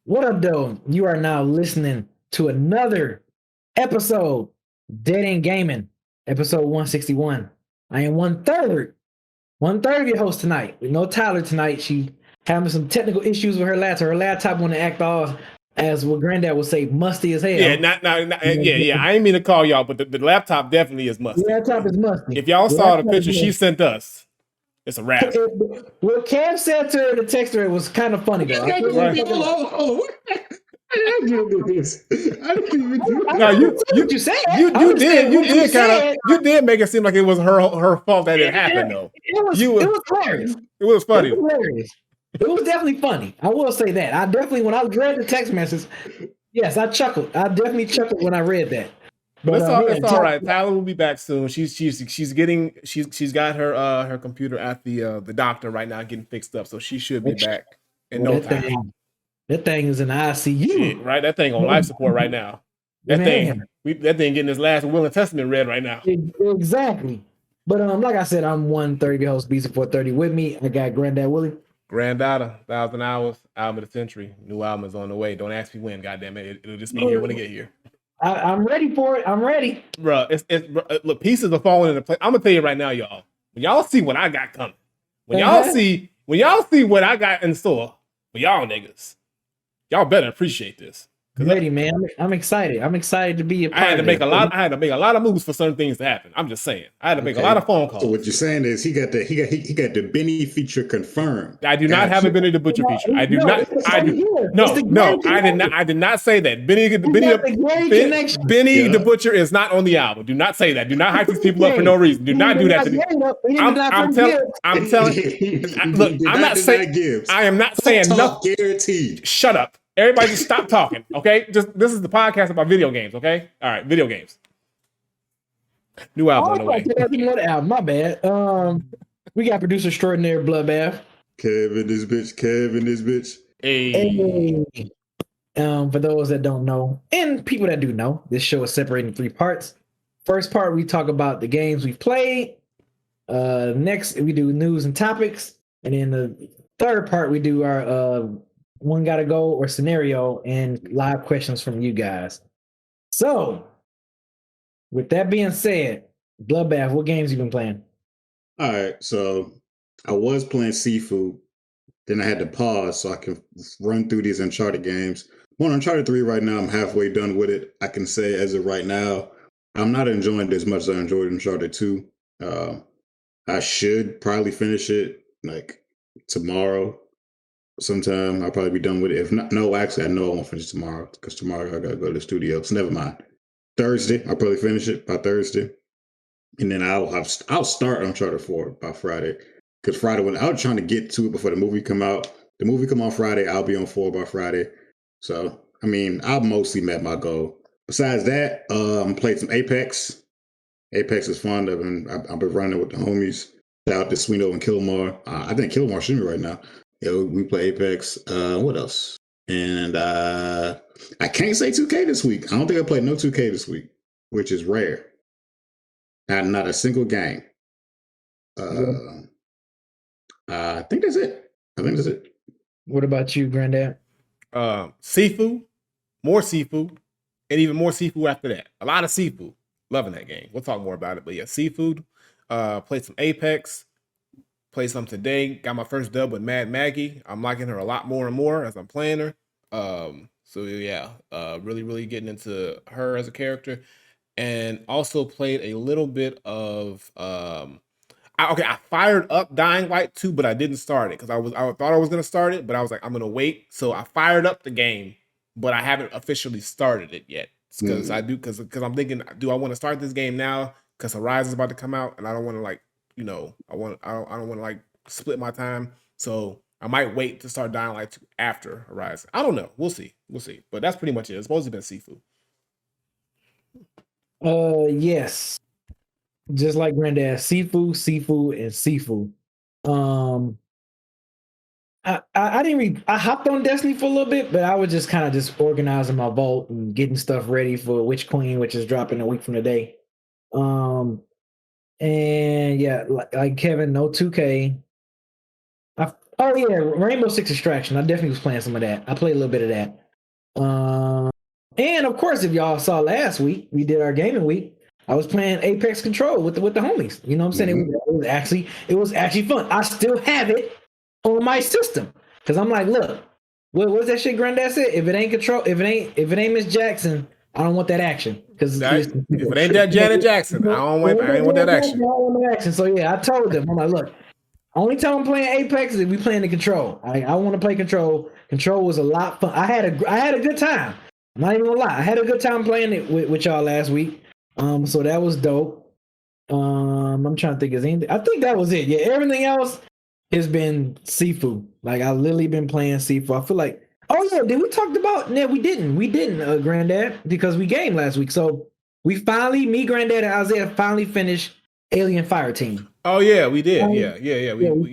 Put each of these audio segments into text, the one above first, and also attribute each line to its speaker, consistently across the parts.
Speaker 1: What up, though? You are now listening to another episode, Dead End Gaming, episode 161. I am one third of your host tonight. With no Tyler tonight. She having some technical issues with her laptop. Her laptop want to act all, as what Granddad would say, musty as hell.
Speaker 2: Yeah, yeah. I ain't mean to call y'all, but the laptop definitely is musty.
Speaker 1: The laptop is musty.
Speaker 2: If y'all saw the picture she sent us, it's a wrap.
Speaker 1: What Cam said to her in the text thread was kind of funny, though.
Speaker 3: Hold on. I didn't do this. I didn't even do that.
Speaker 2: No, you did make it seem like it was her fault that it happened, though.
Speaker 1: It was hilarious.
Speaker 2: It was funny.
Speaker 1: It was hilarious. It was definitely funny. I will say that. I definitely, when I read the text message, yes, I chuckled. I definitely chuckled when I read that.
Speaker 2: But it's all right. Tyler will be back soon. She's got her computer at the doctor right now getting fixed up, so she should be back in no time.
Speaker 1: That thing is in the ICU.
Speaker 2: Shit, right? That thing on life support right now. That thing getting his last will and testament read right now.
Speaker 1: Exactly. But like I said, I'm 130 host BC430. With me, I got Granddad Willie.
Speaker 2: Granddaughter, 1,000 Hours, album of the century. New album is on the way. Don't ask me when, goddamn it. It'll just be here when it get here.
Speaker 1: I'm ready for it. I'm ready.
Speaker 2: Bro, look, pieces are falling into place. I'm gonna tell you right now, y'all. When y'all see what I got coming, when y'all see what I got in store for y'all niggas, y'all better appreciate this.
Speaker 1: Ready, man. I'm excited. I'm excited to be a part
Speaker 2: I had to make a lot of moves for certain things to happen. I'm just saying. I had to make a lot of phone calls.
Speaker 3: So what you're saying is he got the Benny feature confirmed.
Speaker 2: I do not have a Benny the Butcher feature. I do not. I did not say that. Benny the Butcher is not on the album. Do not say that. Do not hype these people up for no reason. Do not do that to me. I'm telling. Look, I'm not saying. I am not saying nothing.
Speaker 3: Guaranteed.
Speaker 2: Shut up. Everybody just stop talking, okay? This is the podcast about video games, okay? All right, video games. New album on the way.
Speaker 1: My bad. We got producer extraordinaire Bloodbath.
Speaker 3: Kevin this bitch.
Speaker 2: Hey.
Speaker 1: For those that don't know, and people that do know, this show is separated in 3 parts. First part, we talk about the games we've played. Next, we do news and topics. And in the third part, we do our one gotta go or scenario and live questions from you guys. So, with that being said, Bloodbath, what games you been playing?
Speaker 3: All right, so I was playing Sifu, then I had to pause so I can run through these Uncharted games. I'm on Uncharted 3 right now. I'm halfway done with it. I can say as of right now, I'm not enjoying it as much as I enjoyed Uncharted 2. I should probably finish it like tomorrow. Sometime I'll probably be done with it. If not, no, actually, I know I won't finish tomorrow because tomorrow I gotta go to the studio. So never mind. Thursday, I'll probably finish it by Thursday, and then I'll start Uncharted 4 by Friday. Because Friday, when I was trying to get to it before the movie come out, the movie come on Friday, I'll be on 4 by Friday. So I mean, I've mostly met my goal. Besides that, played some Apex. Apex is fun. I've been running with the homies. Shout out to Swino and Kilmore. I think Kilmore should be right now. Yeah, we play Apex. What else? And I can't say 2K this week. I don't think I played no 2K this week, which is rare. Not a single game. I think that's it.
Speaker 1: What about you, Granddad?
Speaker 2: Sifu, more Sifu, and even more Sifu after that. A lot of Sifu. Loving that game. We'll talk more about it. But yeah, Seafood. Played some Apex. Played some today. Got my first dub with Mad Maggie. I'm liking her a lot more and more as I'm playing her. So yeah, really getting into her as a character. And also played a little bit of I fired up Dying Light 2, but I didn't start it because I thought I was gonna start it, but I was like, I'm gonna wait. So I fired up the game, but I haven't officially started it yet. Because because I'm thinking, do I want to start this game now? Because Horizon's about to come out, and I don't want to I don't want to like split my time. So I might wait to start Dying Light 2 after Horizon. I don't know. We'll see. But that's pretty much it. It's mostly been Sifu.
Speaker 1: Yes. Just like Granddad, Sifu, and Sifu. I hopped on Destiny for a little bit, but I was just kind of just organizing my vault and getting stuff ready for Witch Queen, which is dropping a week from today. And yeah, like Kevin, no 2K. Oh yeah, Rainbow Six Extraction. I definitely was playing some of that. I played a little bit of that. And of course, if y'all saw last week, we did our gaming week. I was playing Apex Control with the homies. You know what I'm saying? It was actually fun. I still have it on my system because I'm like, look, what's that shit Granddad said? If it ain't control, if it ain't Miss Jackson, I don't want that action. Because
Speaker 2: if it ain't that Janet Jackson, I ain't want that action.
Speaker 1: I don't want that action. So yeah, I told them, I'm like, look, only time I'm playing Apex is if we playing the Control. I want to play Control. Control was a lot fun. I had a good time. I'm not even gonna lie. I had a good time playing it with y'all last week. So that was dope. I'm trying to think. Is anything? I think that was it. Yeah, everything else has been Sifu. Like I literally been playing Sifu. I feel like. Oh yeah, did we talked about? No, we didn't, Granddad, because we gamed last week. So we finally, me, Granddad, and Isaiah finally finished Alien Fireteam.
Speaker 2: Oh yeah, we did. We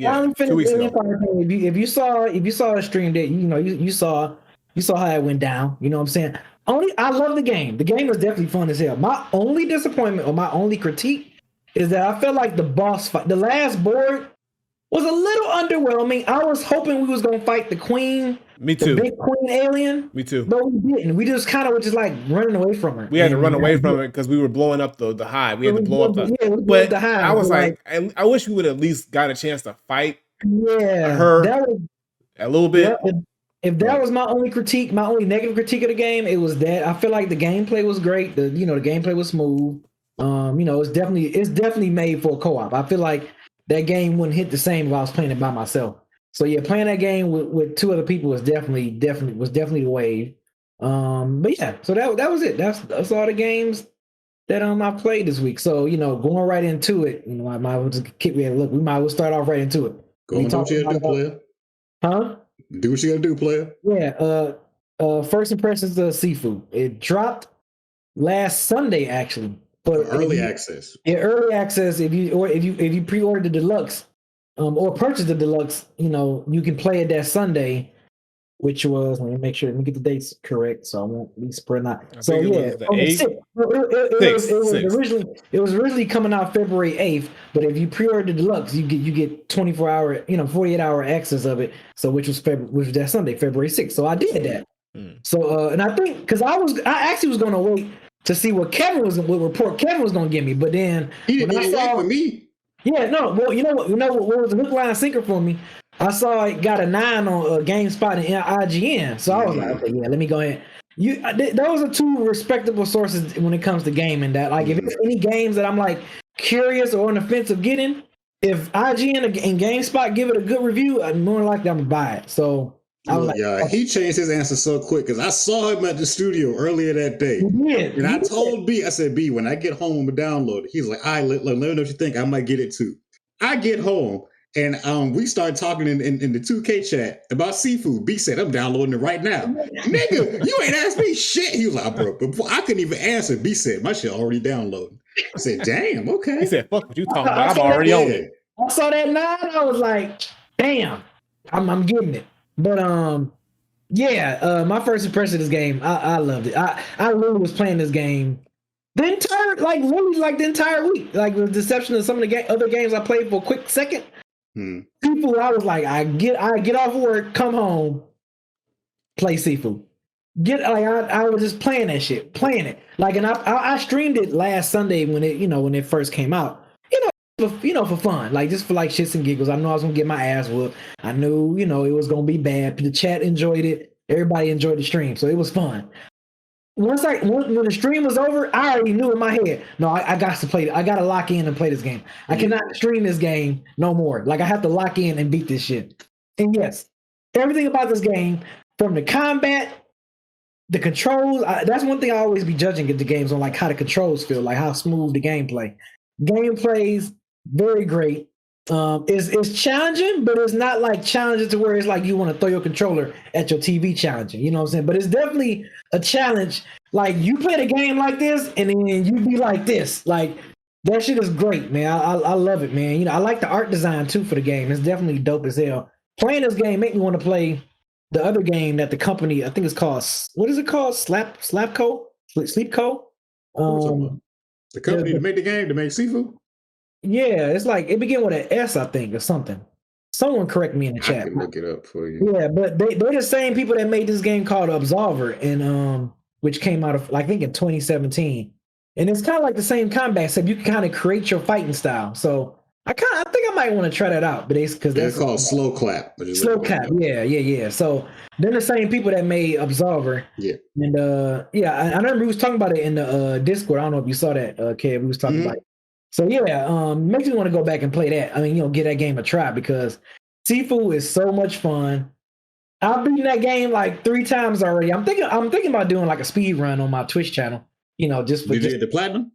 Speaker 1: finally finished
Speaker 2: 2 weeks
Speaker 1: Alien
Speaker 2: ago.
Speaker 1: Fireteam. If you saw a stream that you saw how it went down. You know what I'm saying? I love the game. The game was definitely fun as hell. My only disappointment or my only critique is that I felt like the boss fight, the last board, was a little underwhelming. I was hoping we was gonna fight the queen.
Speaker 2: Me too.
Speaker 1: The big queen alien.
Speaker 2: Me too.
Speaker 1: But we didn't. We just kind of were just like running away from her.
Speaker 2: We had to run away from it because we were blowing up the hive. We had to blow up
Speaker 1: the hive.
Speaker 2: I was like, I wish we would at least got a chance to fight
Speaker 1: her
Speaker 2: a little bit.
Speaker 1: Yeah, if that was my only critique, my only negative critique of the game, it was that I feel like the gameplay was great. The gameplay was smooth. It's definitely made for a co-op. I feel like that game wouldn't hit the same if I was playing it by myself. So yeah, playing that game with two other people was definitely the wave. But yeah, so that was it. That's all the games that I played this week. So going right into it, I might as well just kick me. Look, we might as well start off right into it.
Speaker 3: Go on, do what you gotta do, player.
Speaker 1: Huh?
Speaker 3: Do what you gotta do, player.
Speaker 1: Yeah. First impressions of Sifu. It dropped last Sunday actually. But
Speaker 3: early access.
Speaker 1: Yeah, early access. If you pre-ordered the deluxe, or purchased the deluxe, you can play it that Sunday, which was, let me get the dates correct so I won't be spreading out. So yeah, it was originally coming out February 8th, but if you pre-order the deluxe, you get 24-hour, 48-hour access of it. So which was that Sunday, February 6th. So I did that. So and I think because I actually was gonna wait to see what report Kevin was gonna give me, but then
Speaker 3: he didn't wait for me.
Speaker 1: Yeah, no. Well, you know what was the hook, line, sinker for me? I saw it got a 9 on GameSpot and IGN, so I was like, okay, yeah, let me go ahead. Those are two respectable sources when it comes to gaming. That like, if it's any games that I'm like curious or on the fence of getting, if IGN and GameSpot give it a good review, I'm more likely I'm gonna buy it. So.
Speaker 3: He changed his answer so quick because I saw him at the studio earlier that day. And I told B, I said, B, when I get home, I'm going to download it. He's like, all right, let me know what you think. I might get it too. I get home and we started talking in the 2K chat about Sifu. B said, I'm downloading it right now. Nigga, you ain't asked me shit. He was like, bro, before I couldn't even answer. B said, my shit already downloaded. I said, damn, okay.
Speaker 2: He said, fuck what you talking about. I'm already on it.
Speaker 1: I saw that 9. I was like, damn, I'm getting it. But my first impression of this game, I loved it. I literally was playing this game the entire week, like with the exception of some of the other games I played for a quick second. People, I was like, I get off work, come home, play Sifu. I was just playing that shit, playing it. Like, and I streamed it last Sunday when it first came out. For fun, like just for like shits and giggles. I knew I was gonna get my ass whooped. I knew, it was gonna be bad. The chat enjoyed it. Everybody enjoyed the stream, so it was fun. When the stream was over, I already knew in my head, no, I got to play it. I got to lock in and play this game. I cannot stream this game no more. Like I have to lock in and beat this shit. And yes, everything about this game, from the combat, the controls. That's one thing I always be judging the games on, like how the controls feel, like how smooth the gameplay. Gameplay's very great. It's challenging, but it's not like challenging to where it's like you want to throw your controller at your TV challenging. You know what I'm saying? But it's definitely a challenge. Like you play the game like this, and then you be like this. Like that shit is great, man. I love it, man. I like the art design too for the game. It's definitely dope as hell. Playing this game make me want to play the other game that the company, I think it's called, what is it called? Sleepco?
Speaker 3: The company that made the game, to make Sifu?
Speaker 1: Yeah, it's like it began with an S, I think, or something. Someone correct me in the
Speaker 3: I
Speaker 1: chat.
Speaker 3: can look it up for you.
Speaker 1: Yeah, but they're the same people that made this game called Absolver, and which came out of I think in 2017, and it's kind of like the same combat, except you can kind of create your fighting style. So I think I might want to try that out, but it's because
Speaker 3: They're
Speaker 1: that's
Speaker 3: called Slow Clap.
Speaker 1: slow cap. Yeah. So they're the same people that made Absolver.
Speaker 3: Yeah.
Speaker 1: And yeah, I remember we was talking about it in the Discord. I don't know if you saw that, Kev. We was talking about it. So yeah, makes me want to go back and play that. I mean, give that game a try because Sifu is so much fun. I've beaten that game like 3 times already. I'm thinking about doing like a speed run on my Twitch channel. Just for
Speaker 3: Did you get the platinum?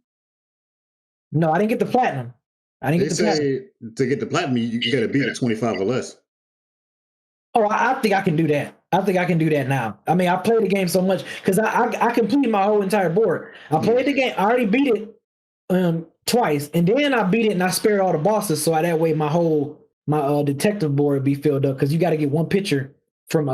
Speaker 1: No, I didn't get the platinum.
Speaker 3: They say to get the platinum, you got to beat it 25 or less.
Speaker 1: Oh, I think I can do that. I think I can do that now. I mean, I played the game so much because I completed my whole entire board. I played the game. I already beat it twice, and then I beat it and I spared all the bosses, so that way my detective board would be filled up because you got to get one picture from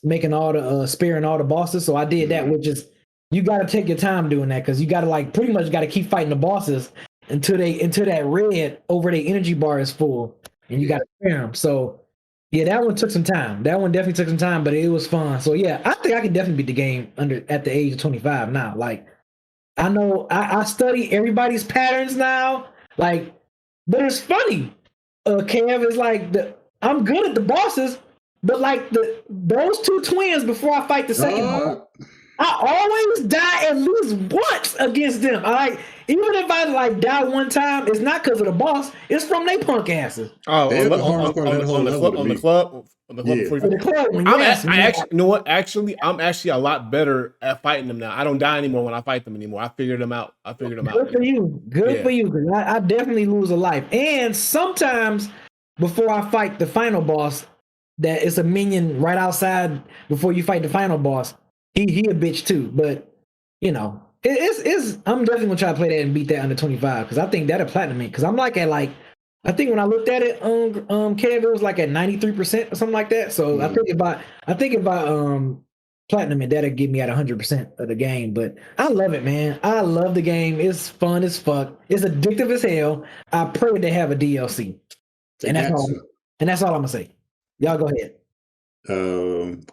Speaker 1: making all the sparing all the bosses. So I did that, which is you got to take your time doing that because you got to like pretty much got to keep fighting the bosses until that red over their energy bar is full, and you got to spare them. So. Yeah, that one took some time. That one definitely took some time, but it was fun. So yeah, I think I can definitely beat the game at the age of 25 now. Like, I know I study everybody's patterns now. Like, but it's funny. Kev is like I'm good at the bosses, but like those 2 twins before I fight the second boss, I always die at least once against them. Even if I like die one time, it's not because of the boss. It's from they punk asses.
Speaker 2: Oh, on the club before
Speaker 1: The club one,
Speaker 2: I actually, you know what? Actually, I'm actually a lot better at fighting them now. I don't die anymore when I fight them anymore. I figured them out.
Speaker 1: Good for you. Good for you. Because I definitely lose a life. And sometimes before I fight the final boss, that is a minion right outside before you fight the final boss. He a bitch too. But it's I'm definitely gonna try to play that and beat that under 25 because I think that'll platinum it. Because I'm like at I think when I looked at it, Kev, it was like at 93% or something like that. So I think if I platinum it, that'll get me at 100% of the game. But I love it, man. I love the game. It's fun as fuck. It's addictive as hell. I pray they have a DLC, and that's all. And that's all I'm gonna say. Y'all go ahead.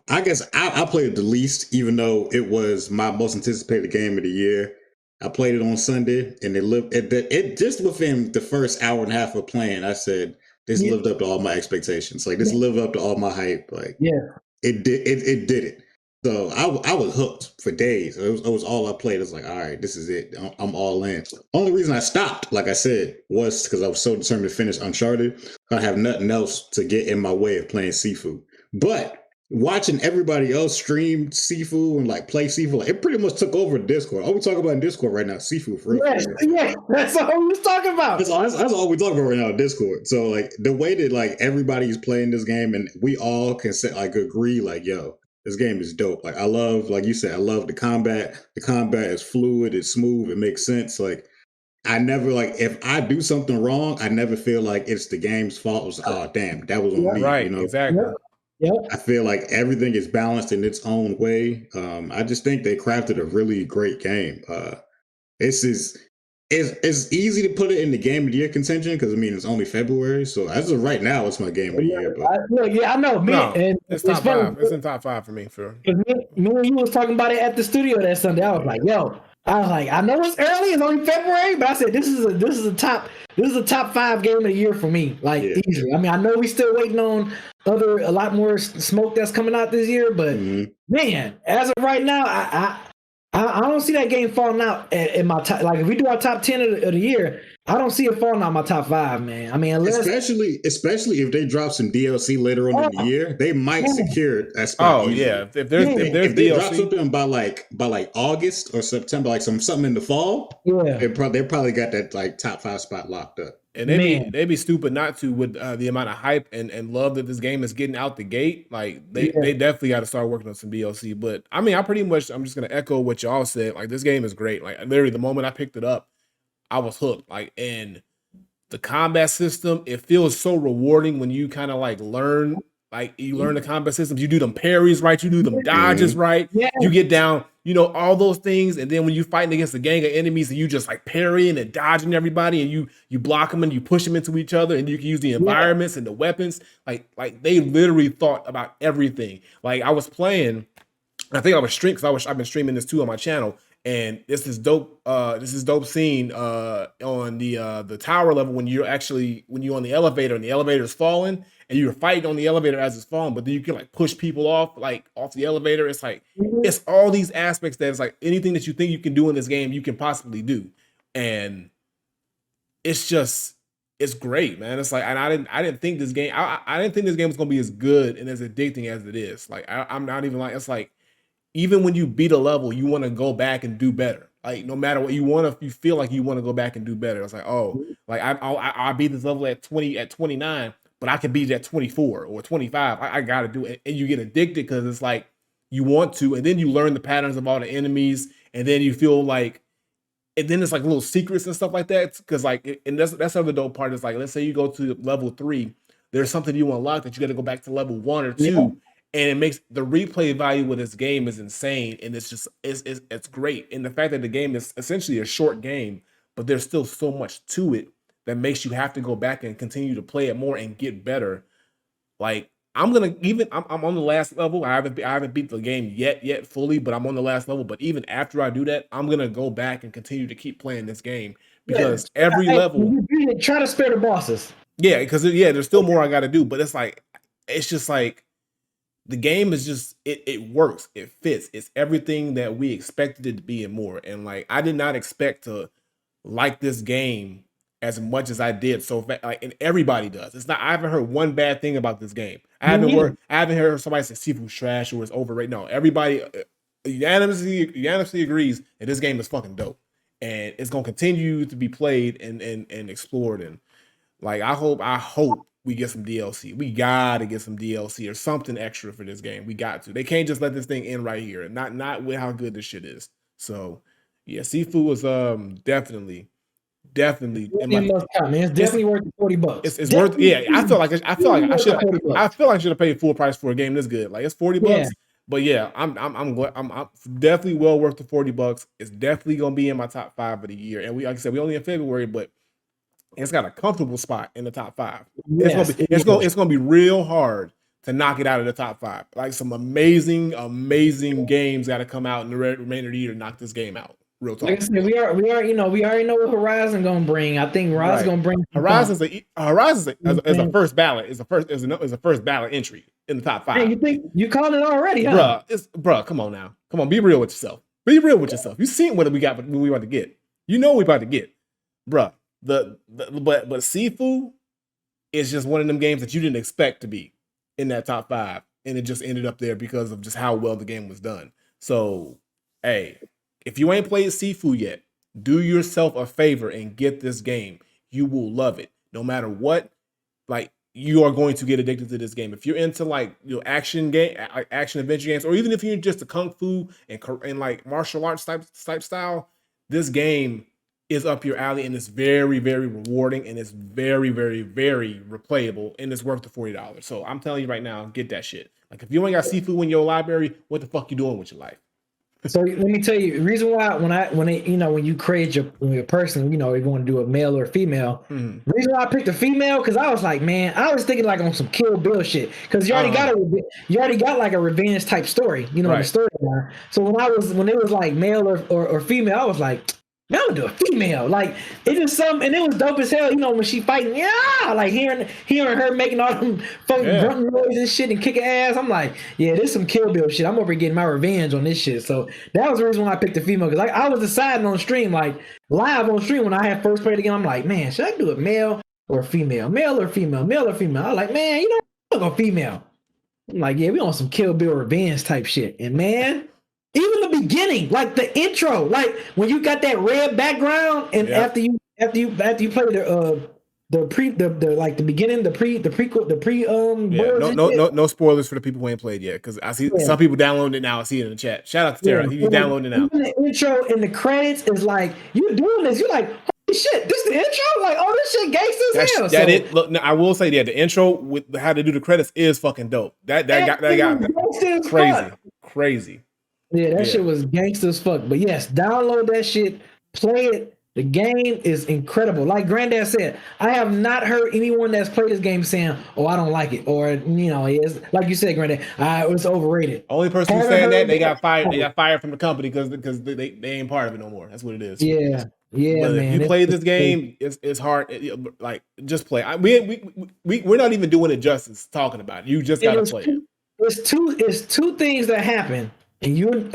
Speaker 3: I guess I played it the least, even though it was my most anticipated game of the year. I played it on Sunday, and it just within the first hour and a half of playing, I said this lived up to all my expectations. Like this lived up to all my hype. Like it did it. So I was hooked for days. It was all I played. I was like, all right, this is it. I'm all in. Only reason I stopped, like I said, was because I was so determined to finish Uncharted. I have nothing else to get in my way of playing Sifu. But watching everybody else stream Sifu and like play Sifu, like, it pretty much took over Discord. All we talk about in Discord right now is Sifu. For real.
Speaker 1: Yeah, that's all we was talking about.
Speaker 3: That's all we talk about right now in Discord. So like the way that like everybody's playing this game and we all can agree like, yo, this game is dope. Like I love, like you said, I love the combat. The combat is fluid, it's smooth, it makes sense. Like I never if I do something wrong, I never feel like it's the game's fault. It was, oh damn, that was on me.
Speaker 2: Right, exactly.
Speaker 1: Yep.
Speaker 3: I feel like everything is balanced in its own way. I just think they crafted a really great game. It's easy to put it in the game of the year contention because I mean it's only February, so as of right now, it's my game of the year. But
Speaker 1: I know.
Speaker 2: It's top 5. It's in top 5 for me. For
Speaker 1: me and you was talking about it at the studio that Sunday. I was like, yo. I know it's early, it's only February, but I said this is a top 5 game of the year for me, like easily. I mean, I know we still waiting on a lot more smoke that's coming out this year, but man, as of right now, I don't see that game falling out in my top. Like if we do our top 10 of the year, I don't see it falling out of my top 5, man. I mean,
Speaker 3: especially if they drop some DLC later on in the year, they might secure that spot.
Speaker 2: Oh yeah, if there's
Speaker 3: if they
Speaker 2: DLC,
Speaker 3: drop something by like August or September, like something in the fall, they probably got that like top 5 spot locked up.
Speaker 2: And they'd be stupid not to with the amount of hype and love that this game is getting out the gate. Like they definitely got to start working on some DLC. But I mean, I'm just gonna echo what y'all said. Like this game is great. Like literally the moment I picked it up, I was hooked. Like and the combat system, it feels so rewarding when you kind of learn the combat systems. You do them parries right, you do them dodges right. Yeah. You get down you know, all those things. And then when you're fighting against a gang of enemies and you just like parrying and dodging everybody and you block them and you push them into each other and you can use the environments and the weapons. Like they literally thought about everything. Like I was playing, I think I was streaming because I've been streaming this too on my channel. And this is dope. This is dope scene on the tower level when you're on the elevator and the elevator is falling and you're fighting on the elevator as it's falling, but then you can like push people off the elevator. It's like it's all these aspects that it's like anything that you think you can do in this game, you can possibly do. And it's great, man. It's like, and I didn't think this game was gonna be as good and as addicting as it is. Like I'm not even like, it's like, even when you beat a level, you want to go back and do better. Like no matter what you feel like you want to go back and do better. It's like, oh, like I beat this level at 29, but I can beat it at 24 or 25. I got to do it. And you get addicted because it's like you want to, and then you learn the patterns of all the enemies, and then you feel like, and then it's like little secrets and stuff like that. Because like, and that's the other dope part is like, let's say you go to level 3, there's something you unlock that you got to go back to level 1 or 2. Yeah. And it makes the replay value with this game is insane, and it's great. And the fact that the game is essentially a short game, but there's still so much to it that makes you have to go back and continue to play it more and get better. Like I'm on the last level. I haven't beat the game yet fully, but I'm on the last level. But even after I do that, I'm gonna go back and continue to keep playing this game because every level.
Speaker 1: Try to spare the bosses.
Speaker 2: Yeah, because there's still more I got to do, but it's just like. The game is just it works, it fits, it's everything that we expected it to be and more. And like I did not expect to like this game as much as I did. So and everybody does. It's not. I haven't heard one bad thing about this game. I haven't heard somebody say Sifu's trash or it's overrated. No, everybody unanimously agrees that this game is fucking dope, and it's gonna continue to be played and explored. And like I hope. We get some DLC. We gotta get some DLC or something extra for this game. We got to. They can't just let this thing end right here. Not with how good this shit is. So yeah, Sifu was definitely.
Speaker 1: It's definitely worth $40.
Speaker 2: It's worth. Yeah, I feel like I should have paid full price for a game this good. Like it's $40. Yeah. But yeah, I'm definitely well worth the $40. It's definitely gonna be in my top 5 of the year. And like I said, we only in February, but. It's got a comfortable spot in the top 5. Yes, it's gonna be real hard to knock it out of the top 5. Like some amazing games got to come out in the remainder of the year to knock this game out. Real talk.
Speaker 1: Like I said, we already know what Horizon gonna bring. I think Horizon gonna bring
Speaker 2: Horizon's a first ballot. Is a first ballot entry in the top 5.
Speaker 1: Hey, you think you called it already, huh?
Speaker 2: Bruh, come on now. Come on, be real with yourself. Be real with yourself. You seen what we about to get. You know what we about to get. Bruh. But Sifu is just one of them games that you didn't expect to be in that top 5, and it just ended up there because of just how well the game was done. So, hey, if you ain't played Sifu yet, do yourself a favor and get this game. You will love it. No matter what, like you are going to get addicted to this game. If you're into like action adventure games, or even if you're just a kung fu and like martial arts type style, this game is up your alley, and it's very, very rewarding, and it's very, very, very replayable, and it's worth the $40. So I'm telling you right now, get that shit. Like if you ain't got Sifu in your library, what the fuck you doing with your life?
Speaker 1: So let me tell you, the reason why when you create your person, if you want to do a male or female, the reason why I picked a female, because I was like, man, I was thinking like on some Kill Bill shit, because you already got like a revenge type story, the storyline. So when it was like male or female, I was like, man, I'm gonna do a female. Like it just something, and it was dope as hell. When she fighting, like hearing her making all them fucking grunting noises and shit and kicking ass. I'm like, yeah, this some Kill Bill shit. I'm over getting my revenge on this shit. So that was the reason why I picked the female, because I was deciding on stream, like live on stream when I had first played again. I'm like, man, should I do a male or a female? Male or female? Male or female? I was like, man, I'm gonna go female. I'm like, yeah, we on some Kill Bill revenge type shit, and man. Even the beginning, like the intro, like when you got that red background, and after you play the beginning, the prequel,
Speaker 2: no spoilers for the people who ain't played yet, because I see some people downloading it now. I see it in the chat. Shout out to Tara, he's downloading it now.
Speaker 1: Even the intro and the credits is like you doing this. You're like, holy shit, this the intro? Like, oh, this shit gangsta as hell.
Speaker 2: That it. Look, I will say that the intro with how to do the credits is fucking dope. That got crazy.
Speaker 1: Yeah, that
Speaker 2: Yeah.
Speaker 1: shit was gangster as fuck. But yes, download that shit, play it. The game is incredible. Like Granddad said, I have not heard anyone that's played this game saying, "Oh, I don't like it," or it's like you said, Granddad, it's overrated.
Speaker 2: Only person who's
Speaker 1: Haven't
Speaker 2: saying that
Speaker 1: heard
Speaker 2: they got fired. They got fired from the company because they ain't part of it no more. That's what it is.
Speaker 1: Yeah,
Speaker 2: But
Speaker 1: man.
Speaker 2: if you play this game, it's hard. Like just play. We're not even doing it justice talking about it. You just gotta play it.
Speaker 1: It's two things that happen, and you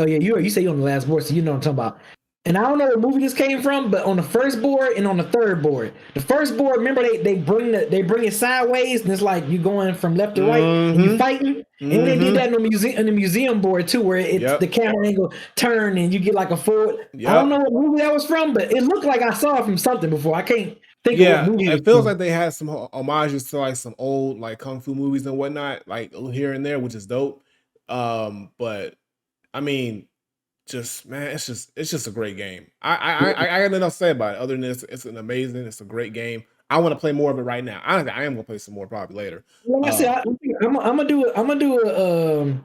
Speaker 1: say you're on the last board, so you know what I'm talking about. And I don't know what movie this came from, but on the first board and on the third board. The first board, remember they bring it sideways, and it's like you going from left to right, and you fighting. And they did that in the museum board too, where it's the camera angle turn and you get like a forward. I don't know what movie that was from, but it looked like I saw it from something before. I can't think of what movie
Speaker 2: it feels like they had some homages to like some old like kung fu movies and whatnot, like here and there, which is dope. But I mean, it's just a great game. I got nothing else to say about it other than it's a great game. I want to play more of it right now. Honestly, I am gonna play some more probably later.
Speaker 1: Like I said, I'm gonna do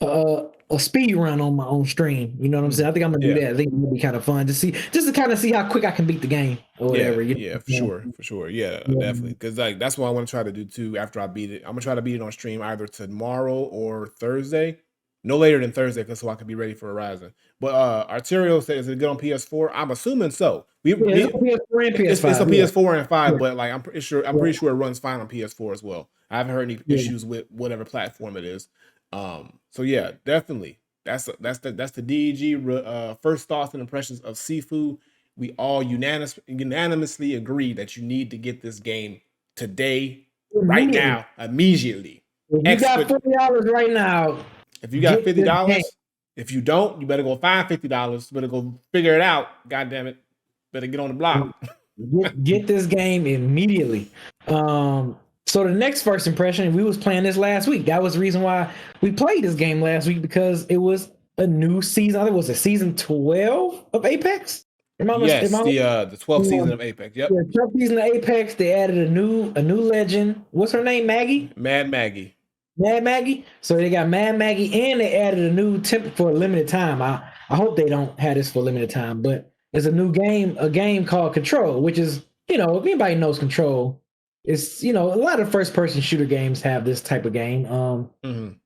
Speaker 1: a speed run on my own stream. You know what I'm saying? I think I'm gonna do that. I think it'll be kind of fun to kind of see how quick I can beat the game or whatever.
Speaker 2: For sure. Yeah, definitely. Because like that's what I want to try to do too. After I beat it, I'm gonna try to beat it on stream either tomorrow or Thursday. No later than Thursday, because so I can be ready for Horizon. But Arterial says, is it good on PS4? I'm assuming so.
Speaker 1: It's a PS4 and PS5.
Speaker 2: It's a PS4 and 5, but like I'm pretty sure it runs fine on PS4 as well. I haven't heard any issues with whatever platform it is. So yeah, definitely. That's the DEG first thoughts and impressions of Sifu. We all unanimously agree that you need to get this game today, right now, immediately.
Speaker 1: If you got $40 right now.
Speaker 2: If you got $50, if you don't, you better go find $50. You better go figure it out. God damn it. Better get on the block.
Speaker 1: Get this game immediately. So the next first impression, we was playing this last week. That was the reason why we played this game last week, because it was a new season. I think it was a season 12 of Apex.
Speaker 2: The 12th season of Apex. Yep.
Speaker 1: The 12th season of Apex. They added a new legend. What's her name? Maggie?
Speaker 2: Mad Maggie.
Speaker 1: So they got Mad Maggie, and they added a new temp for a limited time. I hope they don't have this for a limited time, but there's a new game, called Control, which is, if anybody knows Control, it's, a lot of first person shooter games have this type of game. I'm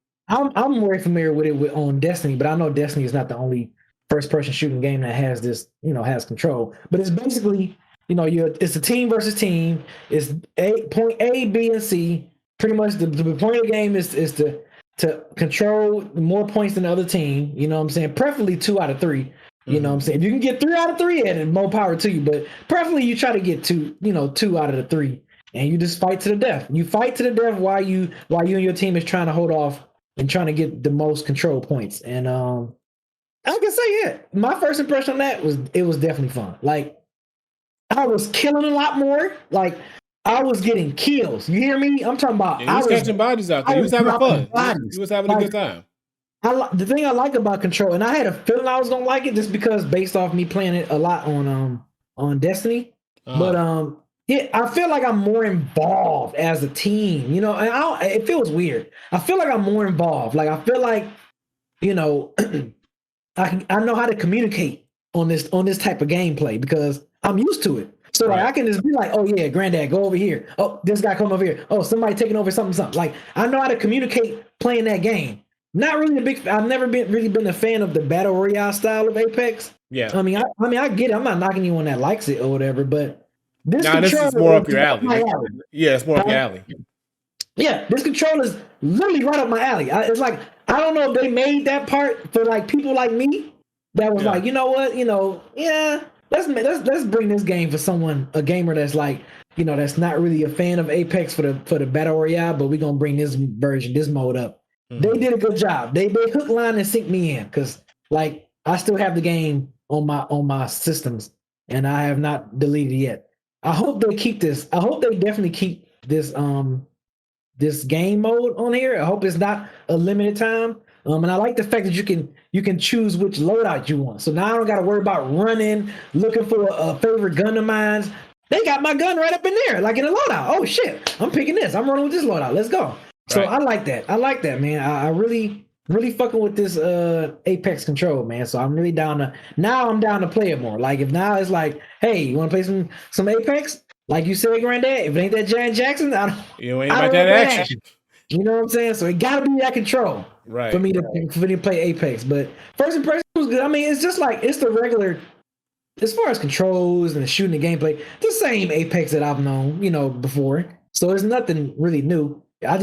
Speaker 1: very familiar with it on Destiny, but I know Destiny is not the only first person shooting game that has this, has Control. But it's basically, it's a team versus team. It's point A, B, and C. Pretty much the point of the game is to control more points than the other team. You know what I'm saying? Preferably 2 out of 3. You know what I'm saying? If you can get 3 out of 3, and more power to you. But preferably you try to get 2 out of the 3, and you just fight to the death. You fight to the death while you and your team is trying to hold off and trying to get the most control points. And I can say my first impression on that was it was definitely fun. Like, I was killing a lot more. Like, I was getting kills. You hear me? I'm talking about.
Speaker 2: I was catching bodies out there. You was having fun. You was having a good time.
Speaker 1: The thing I like about Control, and I had a feeling I was gonna like it just because based off me playing it a lot on Destiny. But I feel like I'm more involved as a team. And it feels weird. I feel like I'm more involved. Like, I feel like, I know how to communicate on this type of gameplay because I'm used to it. So like, I can just be like, oh yeah, Granddad, go over here. Oh, this guy come over here. Oh, somebody taking over something. Like, I know how to communicate playing that game. Not really I've never been a fan of the battle royale style of Apex.
Speaker 2: Yeah.
Speaker 1: I mean, I get it. I'm not knocking anyone that likes it or whatever, but
Speaker 2: this is more up your alley. Yeah, it's more up your alley.
Speaker 1: Yeah, this Control is literally right up my alley. It's like, I don't know if they made that part for like people like me that was like, you know what, let's bring this game for a gamer that's like, that's not really a fan of Apex for the battle royale, but we're gonna bring this mode up. They did a good job. They hook, line, and sink me in because like I still have the game on my systems and I have not deleted it yet. I hope they keep this. I hope they definitely keep this this game mode on here. I hope it's not a limited time. And I like the fact that you can choose which loadout you want. So now I don't got to worry about running, looking for a favorite gun of mine. They got my gun right up in there, like in a loadout. Oh shit, I'm picking this. I'm running with this loadout. Let's go. So I like that. I like that, man. I really really fucking with this Apex control, man. So I'm really down to play it more. Like if now it's like, hey, you want to play some Apex? Like you said, Granddad, if it ain't that Janet Jackson,
Speaker 2: You ain't
Speaker 1: I
Speaker 2: about
Speaker 1: don't
Speaker 2: that
Speaker 1: want
Speaker 2: action.
Speaker 1: You know what I'm saying? So it gotta be that control
Speaker 2: Right.
Speaker 1: for me to play Apex. But first impression was good. I mean, it's just like it's the regular as far as controls and the shooting the gameplay, the same Apex that I've known, before. So it's nothing really new. I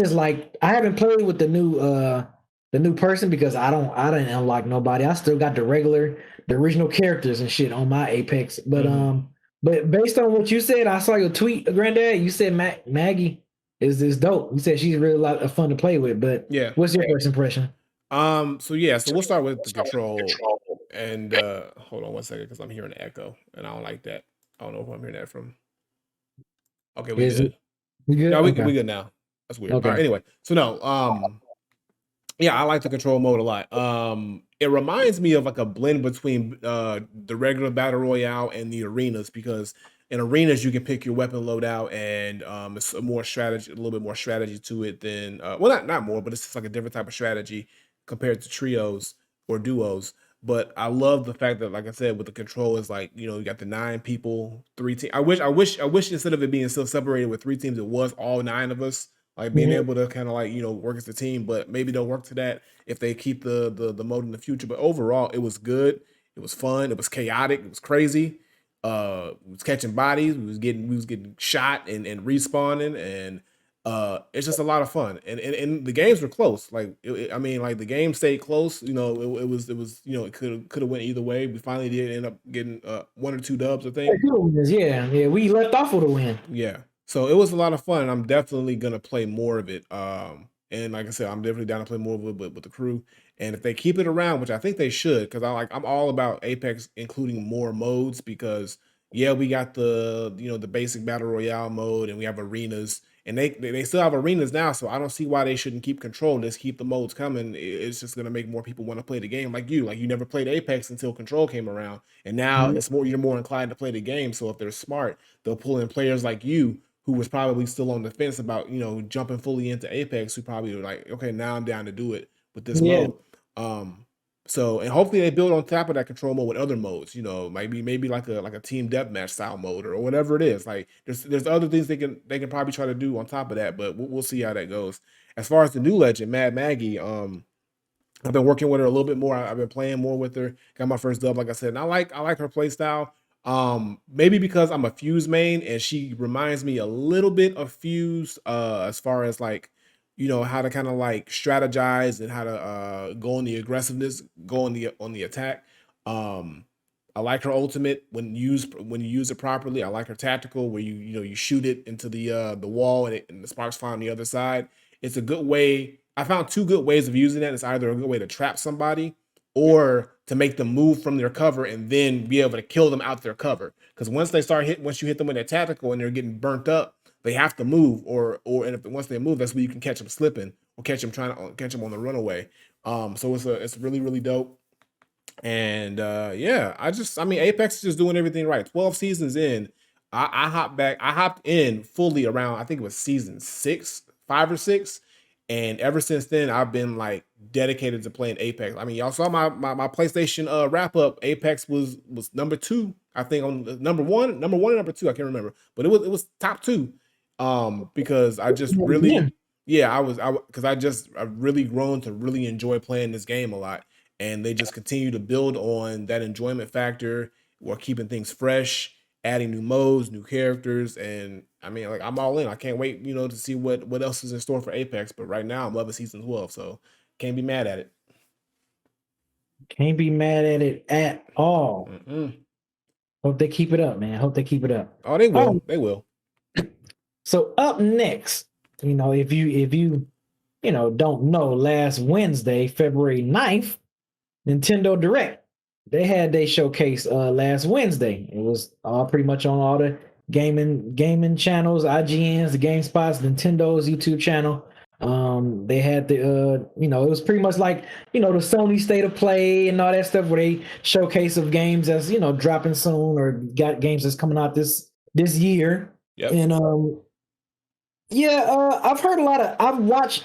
Speaker 1: haven't played with the new person because I didn't unlock nobody. I still got the original characters and shit on my Apex. But based on what you said, I saw your tweet, Granddad. You said Maggie is dope. You said she's really a lot of fun to play with. But
Speaker 2: Yeah.
Speaker 1: what's your first impression?
Speaker 2: So we'll start with the control. And hold on one second because I'm hearing an echo and I don't like that. I don't know if I'm hearing that from. Okay, we good.
Speaker 1: We good?
Speaker 2: No, we
Speaker 1: Okay.
Speaker 2: good now. That's weird.
Speaker 1: Okay.
Speaker 2: All right, anyway, so no, yeah, I like the control mode a lot. It reminds me of like a blend between the regular battle royale and the arenas because in arenas you can pick your weapon loadout and it's a little bit more strategy to it than well not more, but it's just like a different type of strategy compared to trios or duos. But I love the fact that, like I said, with the control is like you got the 9 people, 3 teams. I wish instead of it being still separated with 3 teams, it was all 9 of us like being able to kind of like work as a team, but maybe they'll work to that if they keep the mode in the future. But overall, it was good. It was fun. It was chaotic. It was crazy. We was catching bodies. We was getting shot and respawning, and it's just a lot of fun. And the games were close. Like I mean, like the game stayed close. It was it could have went either way. We finally did end up getting 1 or 2 dubs, I think.
Speaker 1: Yeah. We left off with a win.
Speaker 2: Yeah. So it was a lot of fun. I'm definitely gonna play more of it. And like I said, I'm definitely down to play more of it with the crew. And if they keep it around, which I think they should, because I'm all about Apex including more modes because yeah, we got the basic battle royale mode and we have arenas and they still have arenas now, so I don't see why they shouldn't keep control. Just keep the modes coming. It's just gonna make more people want to play the game. Like you never played Apex until Control came around, and now you're more inclined to play the game. So if they're smart, they'll pull in players like you who was probably still on the fence about jumping fully into Apex, who probably were like, okay, now I'm down to do it with this mode. So and hopefully they build on top of that control mode with other modes. Maybe like a team deathmatch style mode or whatever it is. Like there's other things they can probably try to do on top of that, but we'll see how that goes. As far as the new legend, Mad Maggie, I've been working with her a little bit more. I've been playing more with her. Got my first dub, like I said, and I like her play style. Maybe because I'm a Fuse main and she reminds me a little bit of Fuse, as far as like, how to kind of like strategize and how to go on the aggressiveness, go on the attack. I like her ultimate when you use it properly. I like her tactical where you shoot it into the wall and the sparks fly on the other side. It's a good way. I found 2 good ways of using that. It's either a good way to trap somebody or to make them move from their cover and then be able to kill them out their cover. Because once you hit them with their tactical and they're getting burnt up, they have to move, once they move, that's where you can catch them slipping or catch them on the runaway. So it's really really dope. And Apex is just doing everything right. 12 seasons in, I hopped in fully around, I think it was season 6, 5 or 6. And ever since then, I've been like dedicated to playing Apex. I mean, y'all saw my PlayStation wrap up. Apex was number 2, I think, on the number 1 and number 2. I can't remember, but it was top 2. Because I just really, I've really grown to really enjoy playing this game a lot, and they just continue to build on that enjoyment factor while keeping things fresh, adding new modes, new characters, and I mean, like I'm all in. I can't wait, to see what else is in store for Apex. But right now, I'm loving season 12, so can't be mad at it.
Speaker 1: Can't be mad at it at all. Hope they keep it up, man. Hope they keep it up.
Speaker 2: Oh, they will. They will.
Speaker 1: So up next, if you don't know, last Wednesday, February 9th, Nintendo Direct. They had their showcase last Wednesday. It was all pretty much on all the gaming channels, IGN's, the GameSpots, Nintendo's YouTube channel. They had the it was pretty much like the Sony State of Play and all that stuff where they showcase of games that's dropping soon or got games that's coming out this year.
Speaker 2: Yep.
Speaker 1: And I've heard a lot of.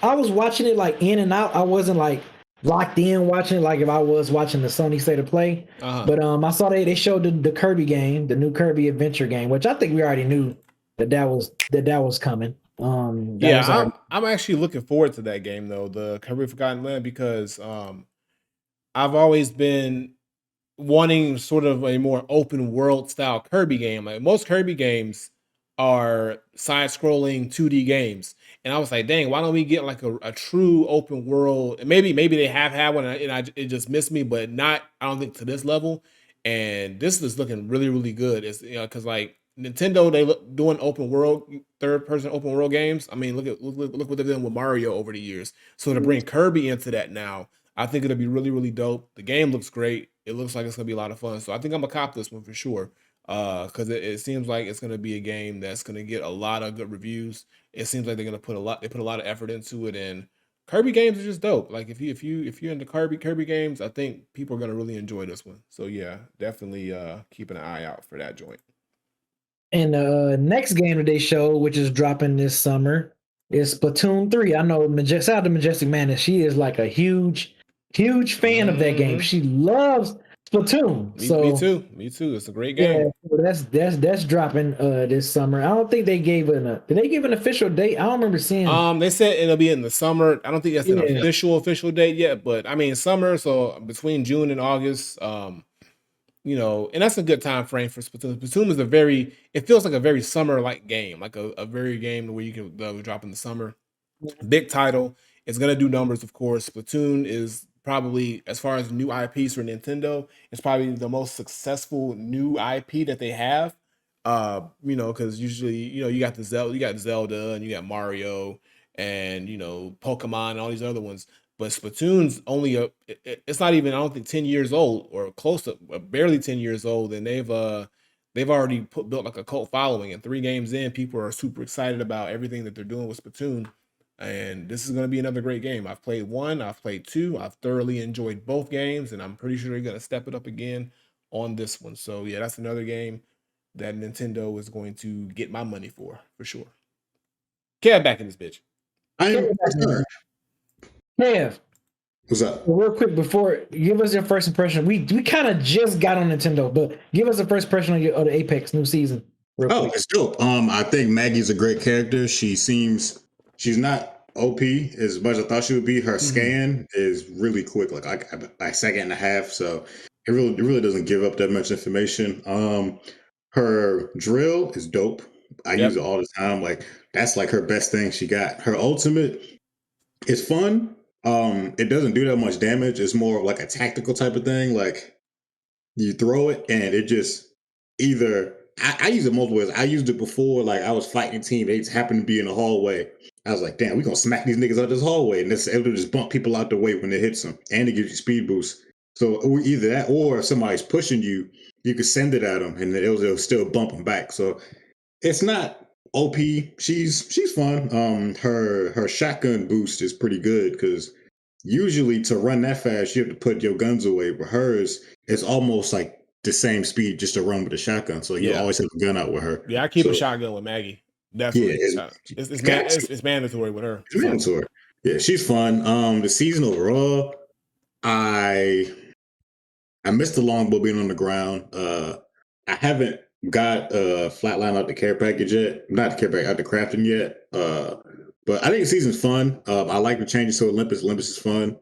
Speaker 1: I was watching it like in and out. I wasn't like locked in watching it like if I was watching the Sony State of Play. But I saw they showed the Kirby game, the new Kirby Adventure game, which I think we already knew that was coming. That was already
Speaker 2: I'm actually looking forward to that game though, the Kirby Forgotten Land, because I've always been wanting sort of a more open world style Kirby game. Like most Kirby games are side scrolling 2D games. And I was like, dang, why don't we get like a true open world? And maybe they have had one it just missed me, but not, I don't think to this level. And this is looking really, really good. It's, you know, because like Nintendo, they look doing open world, third person open world games. I mean, look what they've done with Mario over the years. So to bring Kirby into that now, I think it'll be really, really dope. The game looks great. It looks like it's gonna be a lot of fun. So I think I'm gonna cop this one for sure. Because it seems like it's gonna be a game that's gonna get a lot of good reviews. It seems like they're gonna put a lot of effort into it, and Kirby games are just dope. Like if you're into Kirby games, I think people are gonna really enjoy this one. So yeah, definitely keeping an eye out for that joint.
Speaker 1: And the next game that they show, which is dropping this summer, is Splatoon 3. I know shout out to Majestic Madness. She is like a huge fan of that game. She loves Splatoon.
Speaker 2: Me too. Me too. It's a great
Speaker 1: Yeah,
Speaker 2: game.
Speaker 1: so that's dropping this summer. I don't think they gave did they give an official date? I don't remember seeing.
Speaker 2: They said it'll be in the summer. I don't think that's an
Speaker 1: Yeah.
Speaker 2: official date yet, but I mean summer, so between June and August. You know, and that's a good time frame for Splatoon. Splatoon is it feels like a very summer like game, like a very game where you can drop in the summer. Big title. It's gonna do numbers, of course. Splatoon is probably, as far as new IPs for Nintendo, it's probably the most successful new IP that they have. You know, because usually, you know, you got Zelda, and you got Mario, and you know, Pokemon, and all these other ones. But Splatoon's only it's not even, I don't think, 10 years old, or close to barely 10 years old, and they've already built like a cult following. And 3 games in, people are super excited about everything that they're doing with Splatoon. And this is going to be another great game. I've played 1, I've played 2, I've thoroughly enjoyed both games, and I'm pretty sure they're going to step it up again on this one. So yeah, that's another game that Nintendo is going to get my money for sure. Kev back in this bitch.
Speaker 1: Kev,
Speaker 3: What's up?
Speaker 1: real quick before, give us your first impression. We kind of just got on Nintendo, but give us a first impression of the Apex new season.
Speaker 3: It's dope. I think Maggie's a great character. She's not OP as much as I thought she would be. Her scan is really quick, like a second and a half. So it really doesn't give up that much information. Her drill is dope. I use it all the time. Like that's like her best thing she got. Her ultimate is fun. It doesn't do that much damage. It's more of like a tactical type of thing. Like you throw it and it just either I use it multiple ways. I used it before, like I was fighting teammates, happened to be in the hallway. I was like, damn, we're gonna smack these niggas out this hallway. And it'll just bump people out the way when it hits them. And it gives you speed boost. So either that or if somebody's pushing you, you can send it at them and it'll still bump them back. So it's not OP. She's fun. Her shotgun boost is pretty good because usually to run that fast, you have to put your guns away. But hers is almost like the same speed just to run with a shotgun. So you always have a gun out with her.
Speaker 2: Yeah, I keep a shotgun with Maggie. Definitely. Yeah, it's mandatory with her.
Speaker 3: It's mandatory. Yeah, she's fun. The season overall, I missed the longbow being on the ground. I haven't got Flatline out the care package yet. Not the care package, out the crafting yet. But I think the season's fun. I like the changes to Olympus. Olympus is fun.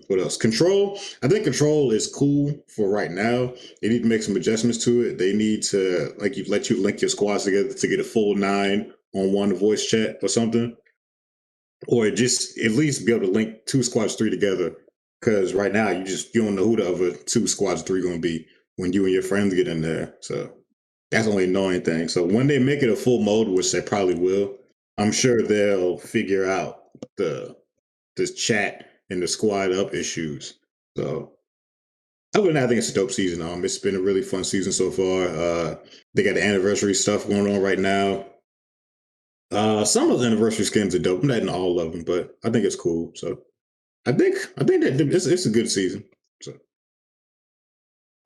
Speaker 3: What else? Control. I think Control is cool for right now. They need to make some adjustments to it. They need to let you link your squads together to get a full 9 on one voice chat or something, or just at least be able to link 2 squads 3 together. Because right now you don't know who the other 2 squads 3 going to be when you and your friends get in there. So that's the only annoying thing. So when they make it a full mode, which they probably will, I'm sure they'll figure out this chat and the squad up issues. So other than that, I think it's a dope season. It's been a really fun season so far. They got the anniversary stuff going on right now. Some of the anniversary skins are dope. I'm not in all of them, but I think it's cool. So I think that it's a good season. So.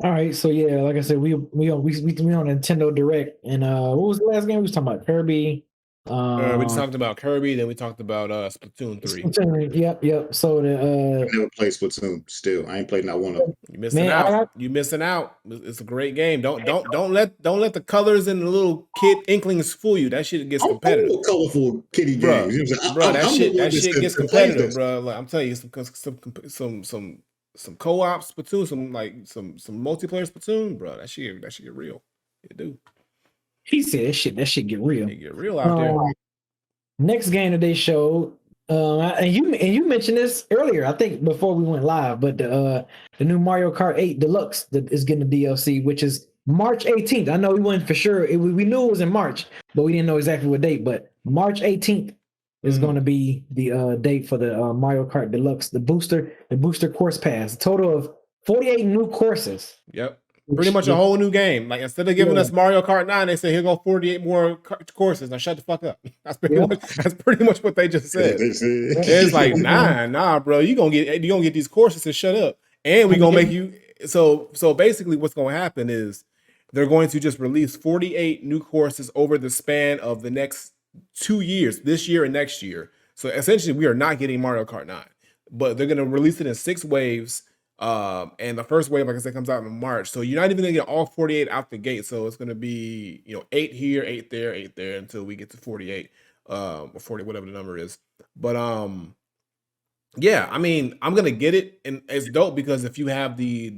Speaker 1: All right, so yeah, like I said, we on Nintendo Direct, and what was the last game we was talking about? Kirby.
Speaker 2: We just talked about Kirby, then we talked about Splatoon 3.
Speaker 1: Splatoon, yep. So the
Speaker 3: I never played Splatoon. Still, I ain't played not one of them.
Speaker 2: You missing out. You missing out. It's a great game. Don't let the colors and the little kid inklings fool you. That shit gets competitive.
Speaker 3: I colorful kitty
Speaker 2: Bruh,
Speaker 3: games. You know
Speaker 2: bro, that shit gets competitive, bro. Like, I'm telling you, some co-op Splatoon, some multiplayer Splatoon, bro. That shit get real. It do.
Speaker 1: He said that shit get real.
Speaker 2: It get real out there.
Speaker 1: Next game that they showed, and you mentioned this earlier, I think before we went live, but the new Mario Kart 8 Deluxe that is getting the DLC, which is March 18th. I know we went for sure. We knew it was in March, but we didn't know exactly what date. But March 18th is going to be the date for the Mario Kart Deluxe, the booster course pass. A total of 48 new courses.
Speaker 2: Yep. Pretty much a whole new game. Like, instead of giving us Mario Kart 9, they say here go 48 more courses. Now shut the fuck up. That's pretty much what they just said. It's like, nah, bro. You gonna get these courses and shut up. And we gonna make you so basically what's gonna happen is they're going to just release 48 new courses over the span of the next 2 years, this year and next year. So essentially we are not getting Mario Kart 9, but they're gonna release it in 6 waves. And the first wave, like I said, comes out in March. So you're not even gonna get all 48 out the gate. So it's gonna be 8 here, 8 there, 8 there until we get to 48, or 40, whatever the number is. But yeah, I mean, I'm gonna get it, and it's dope because if you have the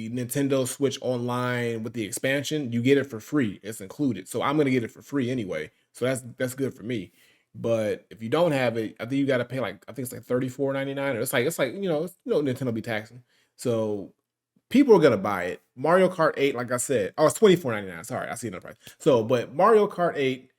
Speaker 2: Nintendo Switch Online with the expansion, you get it for free. It's included. So I'm gonna get it for free anyway. So that's good for me. But if you don't have it, I think you got to pay I think it's like $34.99, or it's like Nintendo be taxing. So people are gonna buy it. Mario Kart 8, like I said, it's $24.99. Sorry, I see another price. So, but Mario Kart 8,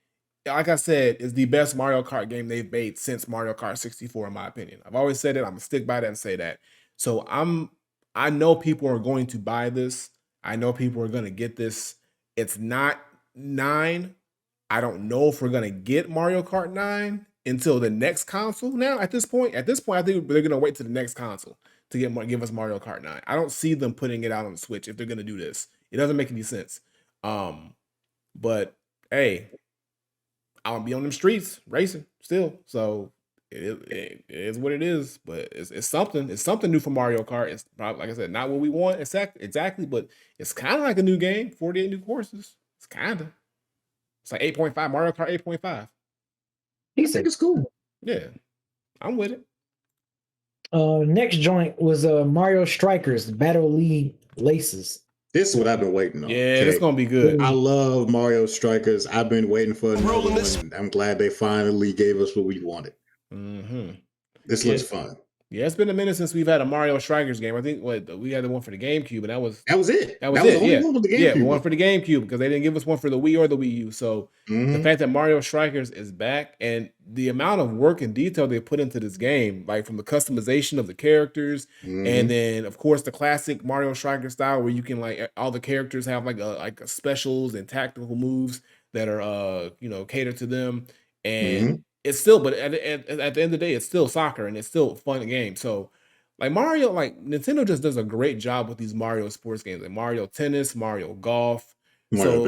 Speaker 2: like I said, is the best Mario Kart game they've made since Mario Kart 64, in my opinion. I've always said it. I'm gonna stick by that and say that. So I know people are going to buy this. I know people are gonna get this. It's not 9. I don't know if we're gonna get Mario Kart 9 until the next console. Now, at this point, I think they're gonna wait to the next console to give us Mario Kart 9. I don't see them putting it out on the Switch if they're gonna do this. It doesn't make any sense. But hey, I'll be on them streets racing still. So it is what it is. But it's something. It's something new for Mario Kart. It's probably, like I said, not what we want exactly, but it's kind of like a new game. 48 new courses. It's kind of. It's like 8.5, Mario Kart 8.5.
Speaker 1: He said
Speaker 3: it's cool.
Speaker 2: Yeah, I'm with it.
Speaker 1: Next joint was Mario Strikers Battle League Laces.
Speaker 3: This is what I've been waiting on.
Speaker 2: Yeah, it's gonna be good.
Speaker 3: I love Mario Strikers. I've been waiting for another one. I'm glad they finally gave us what we wanted.
Speaker 2: Mm-hmm.
Speaker 3: This looks fun.
Speaker 2: Yeah, it's been a minute since we've had a Mario Strikers game. I think we had the one for the GameCube, and that was it.
Speaker 3: That was it.
Speaker 2: The one with the GameCube. One for the GameCube, because they didn't give us one for the Wii or the Wii U. So the fact that Mario Strikers is back, and the amount of work and detail they put into this game, like from the customization of the characters, and then of course the classic Mario Striker style, where you can all the characters have like a specials and tactical moves that are catered to them, and it's still, but at the end of the day, it's still soccer and it's still a fun game. So, Mario, Nintendo just does a great job with these Mario sports games, like Mario Tennis, Mario Golf, Mario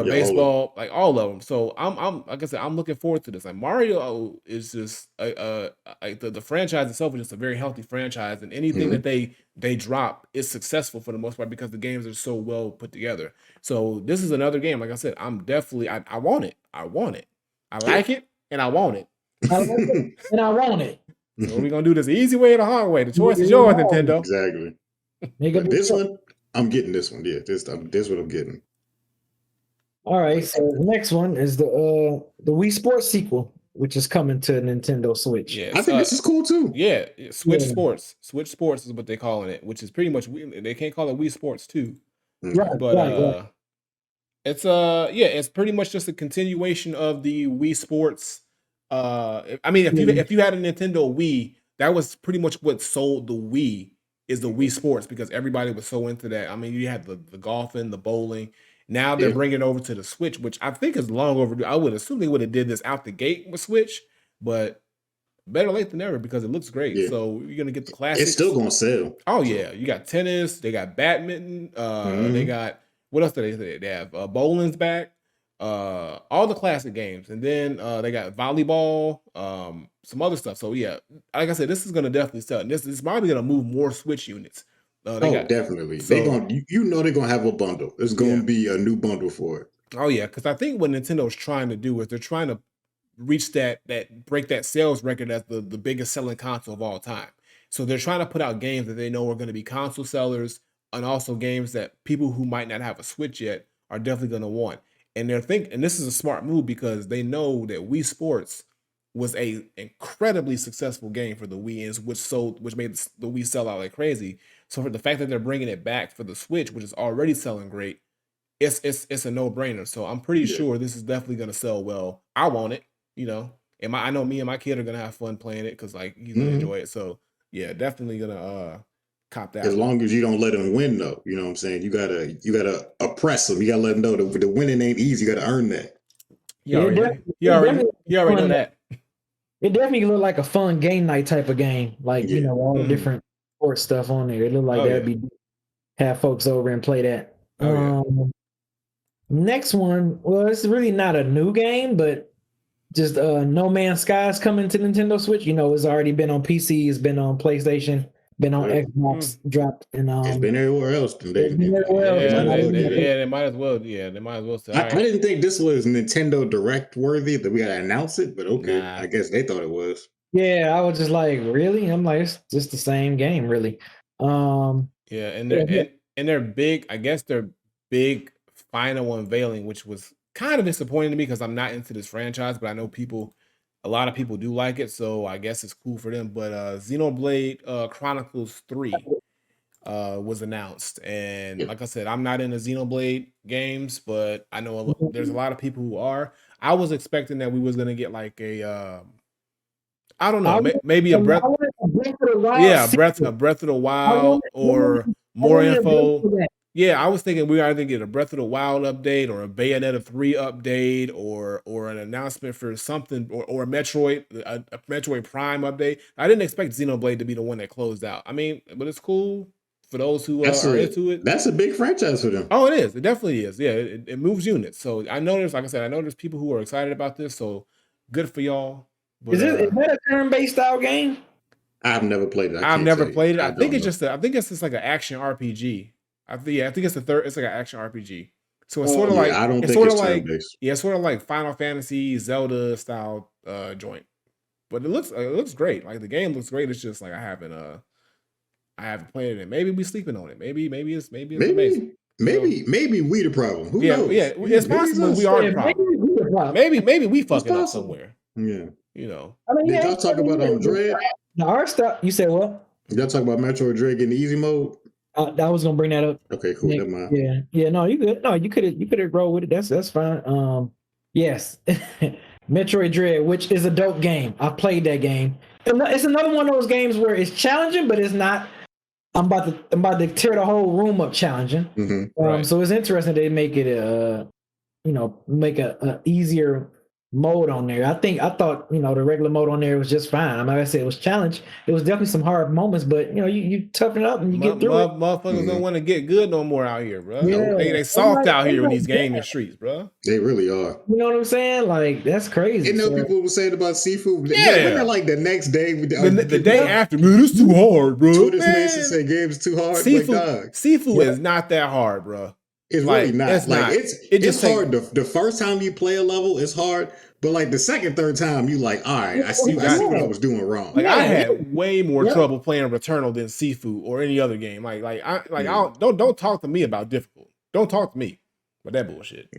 Speaker 2: Baseball, all of them. So I'm like I said, I'm looking forward to this. Mario is just the franchise itself is just a very healthy franchise, and anything that they drop is successful for the most part because the games are so well put together. So this is another game. Like I said, I'm definitely I want it. I want it. I like it. And I want it.
Speaker 1: And I want it.
Speaker 2: So we're gonna do this the easy way or the hard way. The choice is yours, Nintendo.
Speaker 3: Exactly. But this one, I'm getting this one. Yeah, this what I'm getting.
Speaker 1: All right. So the next one is the Wii Sports sequel, which is coming to Nintendo Switch.
Speaker 2: Yeah,
Speaker 3: I think this is cool too.
Speaker 2: Yeah, Switch Sports. Switch Sports is what they're calling it, which is pretty much they can't call it Wii Sports 2.
Speaker 1: Right.
Speaker 2: But it's pretty much just a continuation of the Wii Sports. I mean, if you had a Nintendo Wii, that was pretty much what sold the Wii, is the Wii Sports, because everybody was so into that. I mean, you had the golfing, the bowling. Now they're bringing it over to the Switch, which I think is long overdue. I would assume they would have did this out the gate with Switch, but better late than never because it looks great. Yeah. So you're gonna get the classics.
Speaker 3: It's still gonna sell.
Speaker 2: Oh yeah, you got tennis. They got badminton. They got, what else do they say? They have bowling's back. all the classic games, and then they got volleyball, some other stuff. So yeah, like I said, this is gonna definitely sell. And this is probably gonna move more Switch units.
Speaker 3: Definitely. They
Speaker 2: so
Speaker 3: gonna they're gonna have a bundle. There's gonna be a new bundle for it.
Speaker 2: oh yeah, because I think what Nintendo's trying to do is they're trying to reach that break that sales record as the biggest selling console of all time. So they're trying to put out games that they know are going to be console sellers, and also games that people who might not have a Switch yet are definitely going to want. And and this is a smart move because they know that Wii Sports was a incredibly successful game for the Wii, which made the Wii sell out like crazy. So for the fact that they're bringing it back for the Switch, which is already selling great, it's a no brainer. So I'm pretty sure this is definitely going to sell well. I want it, and I know me and my kid are gonna have fun playing it because like he's gonna enjoy it. So yeah, definitely gonna cop that.
Speaker 3: As long as you don't let him win, though, you know what I'm saying. You gotta oppress him. You gotta let him know that the winning ain't easy. You gotta earn that.
Speaker 2: You already know that.
Speaker 1: It definitely looked like a fun game night type of game, like all the different sports stuff on there. It looked like that'd be have folks over and play that. Next one, well, it's really not a new game, but just No Man's Sky is coming to Nintendo Switch. It's already been on PC, it's been on PlayStation, been on Xbox, dropped, and
Speaker 3: it's been everywhere else.
Speaker 2: They might as well. Yeah, they might as well.
Speaker 3: I didn't think this was Nintendo Direct worthy that we gotta announce it, but okay, I guess they thought it was.
Speaker 1: Yeah, I was just like, really? I'm like, it's just the same game, really.
Speaker 2: And they're big. I guess they're big final unveiling, which was kind of disappointing to me because I'm not into this franchise, but I know a lot of people do like it, so I guess it's cool for them. But Xenoblade Chronicles 3 was announced, and like I said, I'm not into Xenoblade games, but I know there's a lot of people who are. I was expecting that we was gonna get like a I don't know, maybe a Breath of the Wild, Breath of the Wild, or more info. Yeah, I was thinking we either get a Breath of the Wild update or a Bayonetta 3 update or an announcement for something or a Metroid Prime update. I didn't expect Xenoblade to be the one that closed out. I mean, but it's cool for those who are into it.
Speaker 3: That's a big franchise for them.
Speaker 2: Oh, it is. It definitely is. Yeah, it moves units. So I know there's people who are excited about this. So good for y'all. But,
Speaker 1: is that a turn-based style game?
Speaker 3: I've never played it.
Speaker 2: I've never played it. I think it's just like an action RPG. I think it's it's like an action RPG. So it's sort of like
Speaker 3: I don't think it's turn-based.
Speaker 2: It's sort of like Final Fantasy, Zelda style joint. But it looks great. Like the game looks great. It's just like I haven't played it. Maybe we sleeping on it. Maybe it's amazing.
Speaker 3: Maybe we the problem. Who knows?
Speaker 2: Yeah, it's possible we are the problem. Maybe we fucking up somewhere.
Speaker 3: Yeah.
Speaker 2: Did
Speaker 3: y'all talk about Dread?
Speaker 1: The art stuff. You said what?
Speaker 3: Did y'all talk about Metroid Dread getting easy mode?
Speaker 1: I was gonna bring that up.
Speaker 3: Okay, cool. Never mind.
Speaker 1: Yeah. No, you good. No, you could have rolled with it. That's fine. Yes, Metroid Dread, which is a dope game. I played that game. It's another one of those games where it's challenging, but it's not. I'm about to tear the whole room up challenging.
Speaker 3: Mm-hmm.
Speaker 1: So it's interesting they make it make a easier mode on there. I thought the regular mode on there was just fine. I mean, like I said, it was challenge. It was definitely some hard moments, but you toughen it up and you get through it.
Speaker 2: Motherfuckers don't want to get good no more out here, bro. Yeah. They soft out here in these gaming streets, bro.
Speaker 3: They really are.
Speaker 1: You know what I'm saying? Like that's crazy.
Speaker 3: People were saying about Sifu. Yeah, like the next day,
Speaker 2: the day after, man, it's too hard, bro.
Speaker 3: Twitter Spaces say games too hard.
Speaker 2: Sifu is not that hard, bro.
Speaker 3: It's really not. It's hard. The first time you play a level, it's hard. But like the second, third time, you like, all right, I see what I was doing wrong.
Speaker 2: Like I had way more trouble playing Returnal than Sifu or any other game. Don't talk to me about difficult. Don't talk to me about that bullshit.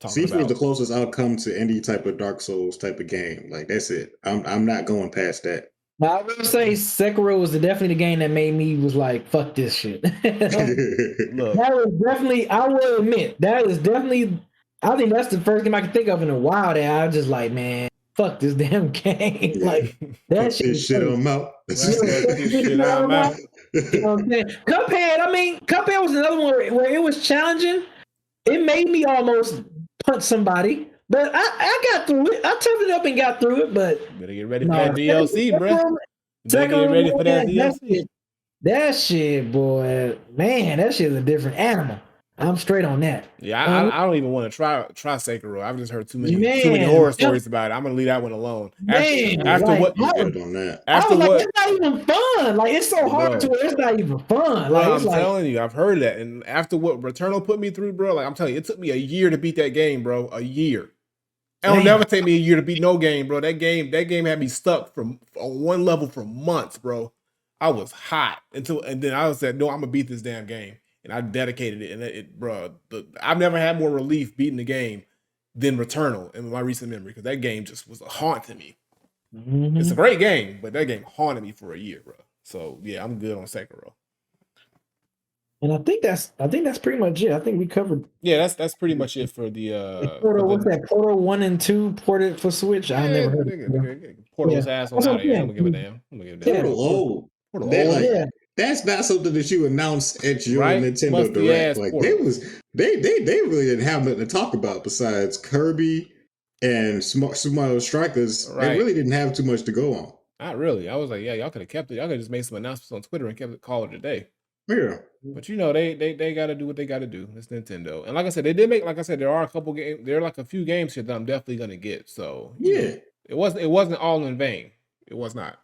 Speaker 3: Sifu is the closest I'll come to any type of Dark Souls type of game. Like that's it. I'm not going past that.
Speaker 1: Now, I will say Sekiro was definitely the game that made me was like, fuck this shit. That was definitely, I will admit, that is definitely, I think that's the first game I can think of in a while that I was just like, man, fuck this damn game. Like, that shit
Speaker 3: on them out.
Speaker 1: You know what I'm saying? Cuphead was another one where it was challenging. It made me almost punch somebody. But I got through it. I toughened up and got through it, but
Speaker 2: better get ready for that DLC, bro. Better get ready for that DLC.
Speaker 1: That shit, boy, man, that shit is a different animal. I'm straight on that.
Speaker 2: Yeah, I don't even want to try Sekiro. I've just heard too many
Speaker 1: Man,
Speaker 2: horror stories about it. I'm gonna leave that one alone.
Speaker 1: Man,
Speaker 2: After
Speaker 1: like,
Speaker 2: what
Speaker 3: I'm good on that.
Speaker 1: I
Speaker 2: after
Speaker 1: was like,
Speaker 2: what
Speaker 1: it's not even fun. Like, it's so hard to
Speaker 2: Bro.
Speaker 1: where it's not even fun.
Speaker 2: Bro,
Speaker 1: Like, it's
Speaker 2: I'm
Speaker 1: like,
Speaker 2: telling you, I've heard that. And after what Returnal put me through, bro, like I'm telling you, it took me a year to beat that game, bro. A year. It'll
Speaker 1: Damn.
Speaker 2: never take me a year to beat no game, bro. That game had me stuck on one level for months, bro. I was hot and then I said, no, I'm gonna beat this damn game. And I dedicated it. And bro, I've never had more relief beating the game than Returnal in my recent memory, because that game just was a haunt to me.
Speaker 1: Mhm.
Speaker 2: It's a great game, but that game haunted me for a year, bro. So yeah, I'm good on Sekiro.
Speaker 1: And I think that's pretty much it. I think we covered.
Speaker 2: Yeah, that's pretty much it for the
Speaker 1: Portal, what's that? Portal 1 and 2 ported for Switch. I never heard of it.
Speaker 2: Portal's
Speaker 1: Yeah.
Speaker 2: ass on
Speaker 1: That's
Speaker 2: out
Speaker 1: what
Speaker 2: of here. I
Speaker 1: I'm
Speaker 2: don't give a
Speaker 1: saying.
Speaker 2: damn. I'm gonna give a damn.
Speaker 1: Yeah.
Speaker 3: Portal old.
Speaker 2: Portal
Speaker 3: That,
Speaker 2: old.
Speaker 3: like,
Speaker 1: Yeah.
Speaker 3: that's not something that you announce at your
Speaker 2: Right?
Speaker 3: Nintendo
Speaker 2: Musty ass
Speaker 3: Direct. Like
Speaker 2: Portal.
Speaker 3: they really didn't have nothing to talk about besides Kirby and Super Mario Strikers.
Speaker 2: Right.
Speaker 3: They really didn't have too much to go on.
Speaker 2: Not really. I was like, yeah, y'all could have kept it. Y'all could have just made some announcements on Twitter and kept it, call it a day.
Speaker 3: Yeah.
Speaker 2: But you know, they got to do what they got to do. It's Nintendo. And like I said, they did make, like I said, there are a couple games. There are like a few games here that I'm definitely gonna get. So
Speaker 3: Yeah.
Speaker 2: it wasn't all in vain. It was not.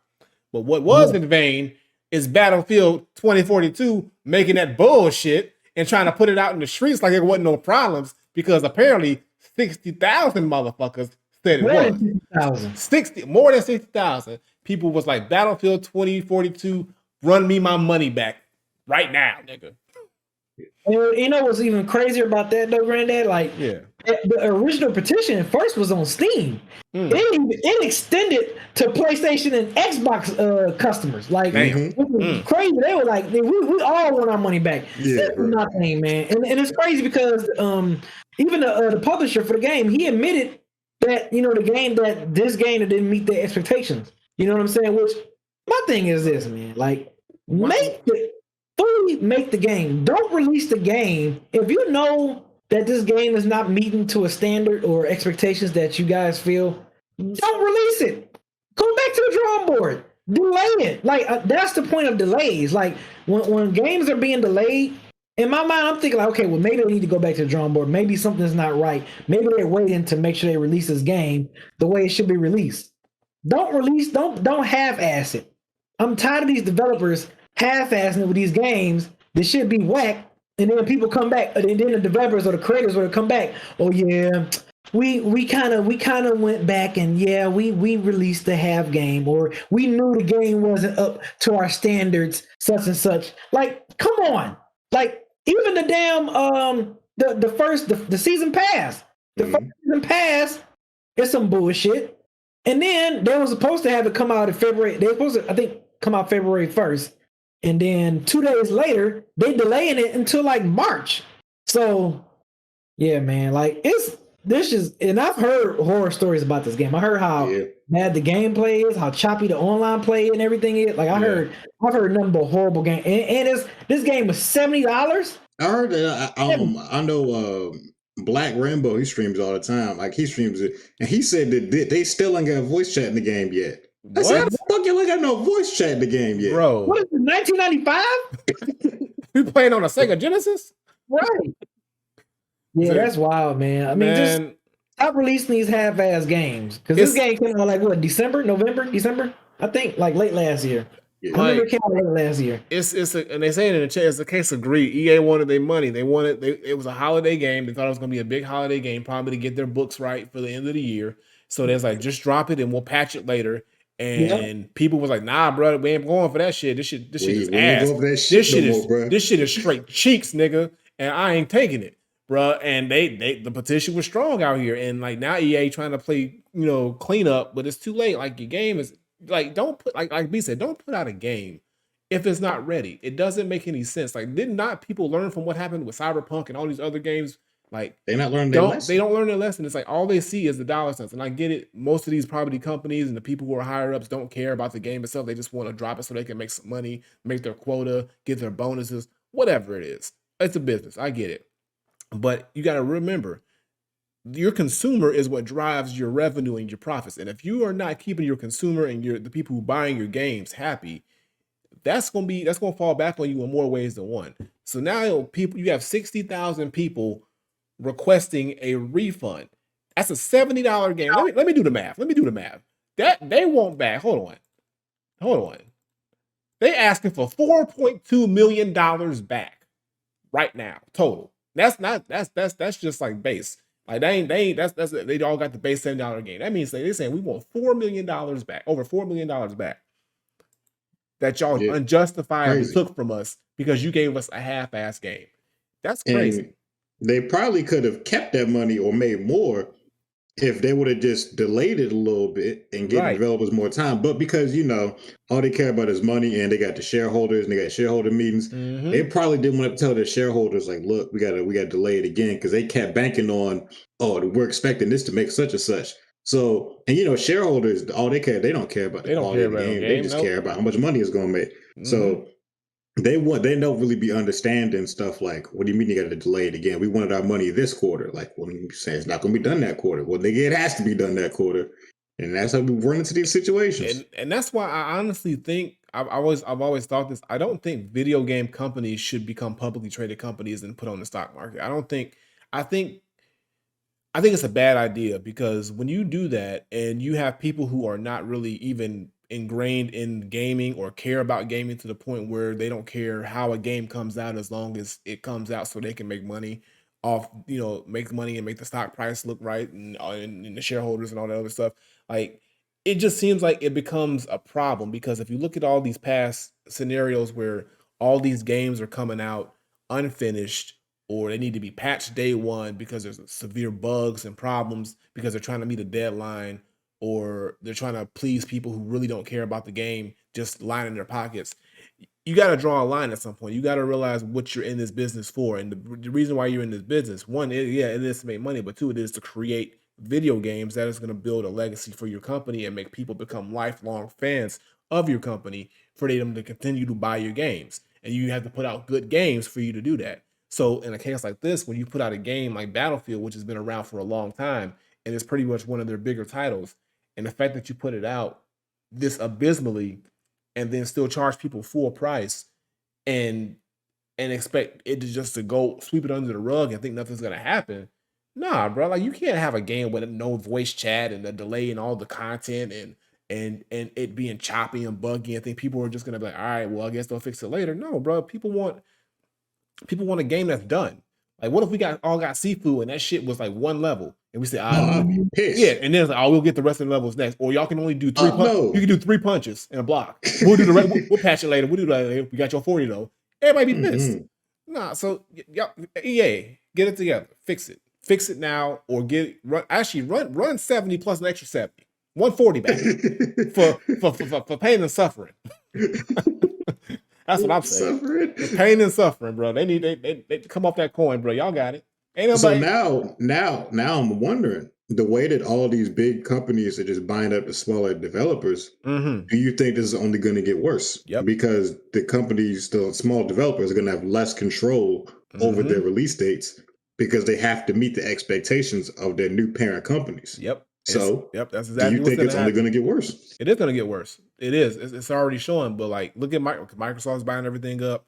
Speaker 2: But what was in vain is Battlefield 2042 making that bullshit and trying to put it out in the streets like there wasn't no problems, because apparently 60,000 motherfuckers said it
Speaker 1: More
Speaker 2: was.
Speaker 1: than 60,000.
Speaker 2: 60, more than 60,000 people was like, Battlefield 2042, run me my money back right now, nigga.
Speaker 1: And you know what's even crazier about that though, Granddad? Like,
Speaker 2: Yeah.
Speaker 1: the original petition first was on Steam. It extended to PlayStation and Xbox customers. Like, it was crazy. They were like, we all want our money back.
Speaker 3: Yeah,
Speaker 1: That's nothing, man. And it's crazy because even the publisher for the game, he admitted that this game that didn't meet their expectations. You know what I'm saying? Which, my thing is this, man. Like, make the game. Don't release the game if you know that this game is not meeting to a standard or expectations that you guys feel. Don't release it. Go back to the drawing board. Delay it. Like, that's the point of delays. Like, when games are being delayed, in my mind, I'm thinking like, okay, well, maybe they need to go back to the drawing board. Maybe something's not right. Maybe they're waiting to make sure they release this game the way it should be released. Don't half-ass it. I'm tired of these developers half-assing it with these games that should be whack, and then people come back, and then the developers or the creators will come back. Oh yeah, we kind of went back and yeah, we released the half game, or we knew the game wasn't up to our standards, such and such. Like, come on, like even the damn the season pass, first season pass is some bullshit. And then they were supposed to have it come out in February. They were supposed to, I think, come out February 1st. And then 2 days later, they delaying it until like March. So, yeah, man, like and I've heard horror stories about this game. I heard how bad the gameplay is, how choppy the online play and everything is. Like, I've heard nothing but horrible game. And this game was $70.
Speaker 3: I heard that. I know Black Rambo. He streams all the time. Like, he streams it, and he said that they still ain't got voice chat in the game yet. I said, how the fuck you ain't got no voice chat in the game yet,
Speaker 2: bro?
Speaker 1: What is it, 1995?
Speaker 2: You playing on a Sega Genesis?
Speaker 1: Right. Yeah, that's wild, man. I mean, just stop releasing these half-ass games, because this game came out like what, December? I think like late last year.
Speaker 3: Yeah.
Speaker 1: I remember it came out late last year.
Speaker 2: And they say it in the chat, it's a case of greed. EA wanted their money. It was a holiday game. They thought it was going to be a big holiday game, probably to get their books right for the end of the year. So there's like, just drop it and we'll patch it later. And people was like, nah, bro, we ain't going for that shit. This shit is ass. This shit is straight cheeks, nigga. And I ain't taking it, bro. And the petition was strong out here. And like, now EA trying to play, clean up, but it's too late. Like, your game is like, don't put, like B said, don't put out a game if it's not ready. It doesn't make any sense. Like, did not people learn from what happened with Cyberpunk and all these other games? Like,
Speaker 3: they not learning their lesson.
Speaker 2: They don't learn their lesson. It's like all they see is the dollar signs. And I get it. Most of these property companies and the people who are higher ups don't care about the game itself. They just want to drop it so they can make some money, make their quota, get their bonuses, whatever it is. It's a business. I get it. But you got to remember, your consumer is what drives your revenue and your profits. And if you are not keeping your consumer and the people who buying your games happy, that's gonna fall back on you in more ways than one. So now you have 60,000 people requesting a refund. That's a $70 game. Let me do the math. That they want back. Hold on. They asking for $4.2 million back right now total. That's just like base. Like they all got the base $70 game. That means they're saying we want $4 million back, over $4 million back that y'all unjustifiably took from us because you gave us a half-ass game. That's crazy.
Speaker 3: And they probably could have kept that money or made more if they would have just delayed it a little bit and given developers more time. But because, all they care about is money, and they got the shareholders and they got shareholder meetings, they probably didn't want to tell their shareholders, like, look, we got to delay it again, because they kept banking on, we're expecting this to make such and such. So, and shareholders, all they don't care about the quality of the game. They just care about how much money it's going to make. So they don't really be understanding stuff like, what do you mean you got to delay it again? We wanted our money this quarter. Like, well, you say it's not going to be done that quarter. Well, nigga, it has to be done that quarter, and that's how we run into these situations.
Speaker 2: And that's why I honestly think I've always thought this. I don't think video game companies should become publicly traded companies and put on the stock market. I think it's a bad idea, because when you do that and you have people who are not really even ingrained in gaming or care about gaming to the point where they don't care how a game comes out as long as it comes out so they can make money off, make money and make the stock price look right, and the shareholders and all that other stuff. Like, it just seems like it becomes a problem, because if you look at all these past scenarios where all these games are coming out unfinished, or they need to be patched day one because there's severe bugs and problems because they're trying to meet a deadline, or they're trying to please people who really don't care about the game, just lining their pockets. You got to draw a line at some point. You got to realize what you're in this business for. And the reason why you're in this business, one, it is to make money, but two, it is to create video games that is going to build a legacy for your company and make people become lifelong fans of your company for them to continue to buy your games. And you have to put out good games for you to do that. So in a case like this, when you put out a game like Battlefield, which has been around for a long time, and it's pretty much one of their bigger titles, and the fact that you put it out this abysmally and then still charge people full price and expect it to go sweep it under the rug and think nothing's gonna happen. Nah, bro. Like, you can't have a game with no voice chat and a delay in all the content and it being choppy and buggy and think people are just gonna be like, all right, well, I guess they'll fix it later. No, bro. People want a game that's done. Like, what if we got Sifu and that shit was like one level, and we say,
Speaker 3: I'd be pissed.
Speaker 2: Yeah, and then it's like, we'll get the rest of the levels next, or y'all can only do three punches. No. You can do 3 punches in a block. We'll do the rest. We'll patch it later. We'll do that later. We got your 40 though. Everybody be pissed. Nah, so y'all, EA, get it together. Fix it now, or run 70 plus an extra 70, 140 back for pain and suffering. That's what I'm saying. The pain and suffering, bro. They come off that coin, bro. Y'all got it.
Speaker 3: So now I'm wondering, the way that all these big companies are just buying up the smaller developers, do you think this is only going to get worse?
Speaker 2: Yep.
Speaker 3: Because the companies, the small developers, are going to have less control over their release dates because they have to meet the expectations of their new parent companies.
Speaker 2: Yep.
Speaker 3: So,
Speaker 2: that's exactly.
Speaker 3: Do you think it's only going to get worse?
Speaker 2: It is going to get worse. It is. It's already showing. But like, look at Microsoft's buying everything up,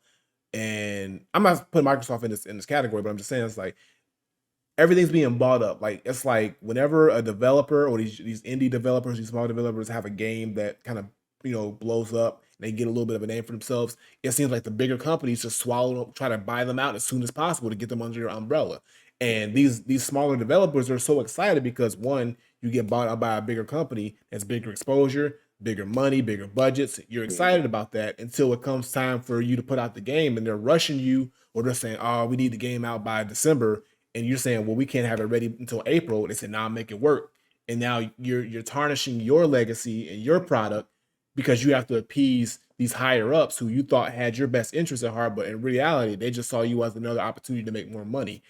Speaker 2: and I'm not putting Microsoft in this category, but I'm just saying it's like everything's being bought up. Like, it's like whenever a developer or these indie developers, these small developers have a game that kind of blows up, and they get a little bit of a name for themselves, it seems like the bigger companies just swallow them, try to buy them out as soon as possible to get them under their umbrella. And these smaller developers are so excited because, one, you get bought out by a bigger company that's bigger exposure, bigger money, bigger budgets. You're excited about that until it comes time for you to put out the game, and they're rushing you, or they're saying, oh, we need the game out by December. And you're saying, well, we can't have it ready until April. And they said, nah, make it work. And now you're tarnishing your legacy and your product because you have to appease these higher ups who you thought had your best interest at heart, but in reality, they just saw you as another opportunity to make more money.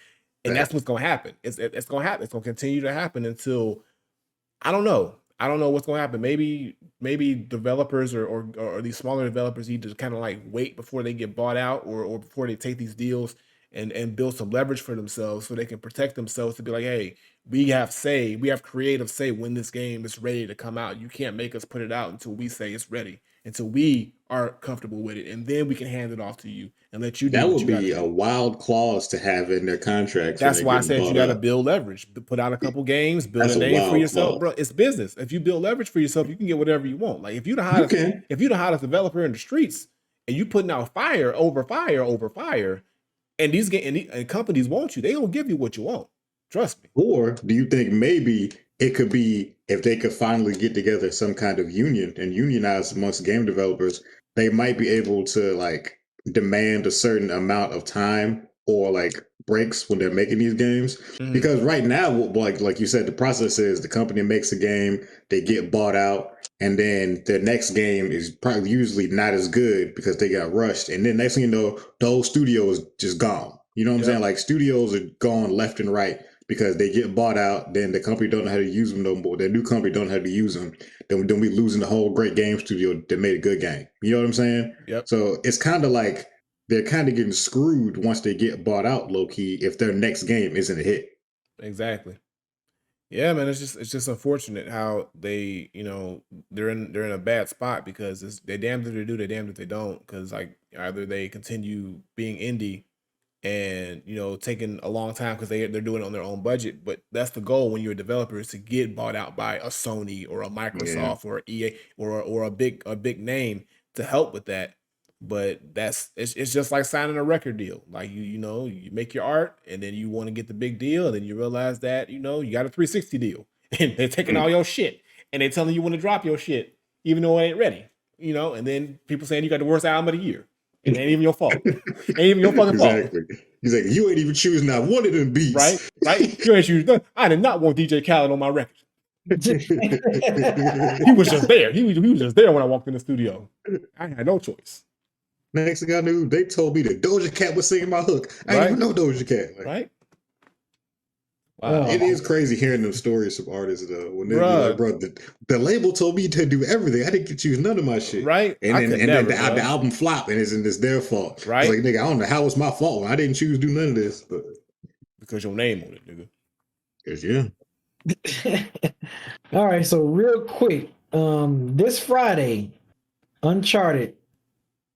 Speaker 2: And that's what's going to happen. It's going to happen. It's going to continue to happen until, I don't know what's going to happen. Maybe developers or these smaller developers need to kind of like wait before they get bought out or before they take these deals and build some leverage for themselves so they can protect themselves to be like, hey, we have creative say when this game is ready to come out. You can't make us put it out until we say it's ready, until we are comfortable with it, and then we can hand it off to you and let you do
Speaker 3: That
Speaker 2: what
Speaker 3: would
Speaker 2: you got to
Speaker 3: be
Speaker 2: do.
Speaker 3: a wild clause to have in their contracts.
Speaker 2: That's
Speaker 3: when
Speaker 2: why I
Speaker 3: they're
Speaker 2: said
Speaker 3: getting
Speaker 2: you got to
Speaker 3: bought out.
Speaker 2: build leverage, put out a couple games, build
Speaker 3: That's
Speaker 2: a
Speaker 3: a
Speaker 2: name for
Speaker 3: wild
Speaker 2: yourself,
Speaker 3: clause.
Speaker 2: bro. It's business. If you build leverage for yourself, you can get whatever you want. Like if you're the
Speaker 3: You can.
Speaker 2: hottest developer in the streets, and you putting out fire over fire over fire, and and companies want you, they don't give you what you want. Trust me.
Speaker 3: Or do you think maybe it could be if they could finally get together some kind of union and unionize amongst game developers, they might be able to like demand a certain amount of time or like breaks when they're making these games.
Speaker 2: Mhm.
Speaker 3: Because right now, like you said, the process is the company makes a game, they get bought out, and then the next game is probably usually not as good because they got rushed. And then next thing you know, those studios just gone. You know what I'm
Speaker 2: Yep.
Speaker 3: saying? Like studios are gone left and right because they get bought out. Then the company don't know how to use them no more. Their new company don't know how to use them. Then we losing the whole great game studio that made a good game. You know what I'm saying?
Speaker 2: Yep.
Speaker 3: So it's kind of like they're kind of getting screwed once they get bought out, low key, if their next game isn't a hit.
Speaker 2: Exactly. Yeah, man, it's just unfortunate how they, they're in a bad spot because they damned if they do, they damned if they don't. Because like either they continue being indie and taking a long time because they're doing it on their own budget, but that's the goal when you're a developer is to get bought out by a Sony or a Microsoft or a EA or a big name to help with that. But it's just like signing a record deal. Like you make your art and then you want to get the big deal, and then you realize that you got a 360 deal and they're taking all your shit and they're telling you when to drop your shit even though it ain't ready. And then people saying you got the worst album of the year. It ain't even your fault. Ain't even your fucking fault.
Speaker 3: Exactly. He's like, you ain't even choosing not one of them beats.
Speaker 2: Right? You ain't choosing none. I did not want DJ Khaled on my record. He was just there. He was just there when I walked in the studio. I had no choice.
Speaker 3: Next thing I knew, they told me that Doja Cat was singing my hook. I didn't even know Doja Cat. Like,
Speaker 2: right? Wow.
Speaker 3: It is crazy hearing them stories from artists though. When they be like, bro, the label told me to do everything. I didn't get to choose none of my shit.
Speaker 2: Right.
Speaker 3: And then the album flop and it's their fault.
Speaker 2: Right.
Speaker 3: It's like, nigga, I don't know how it's my fault. I didn't choose to do none of this. But
Speaker 2: because your name on it, nigga.
Speaker 3: Because yeah.
Speaker 1: All right, so real quick, this Friday, Uncharted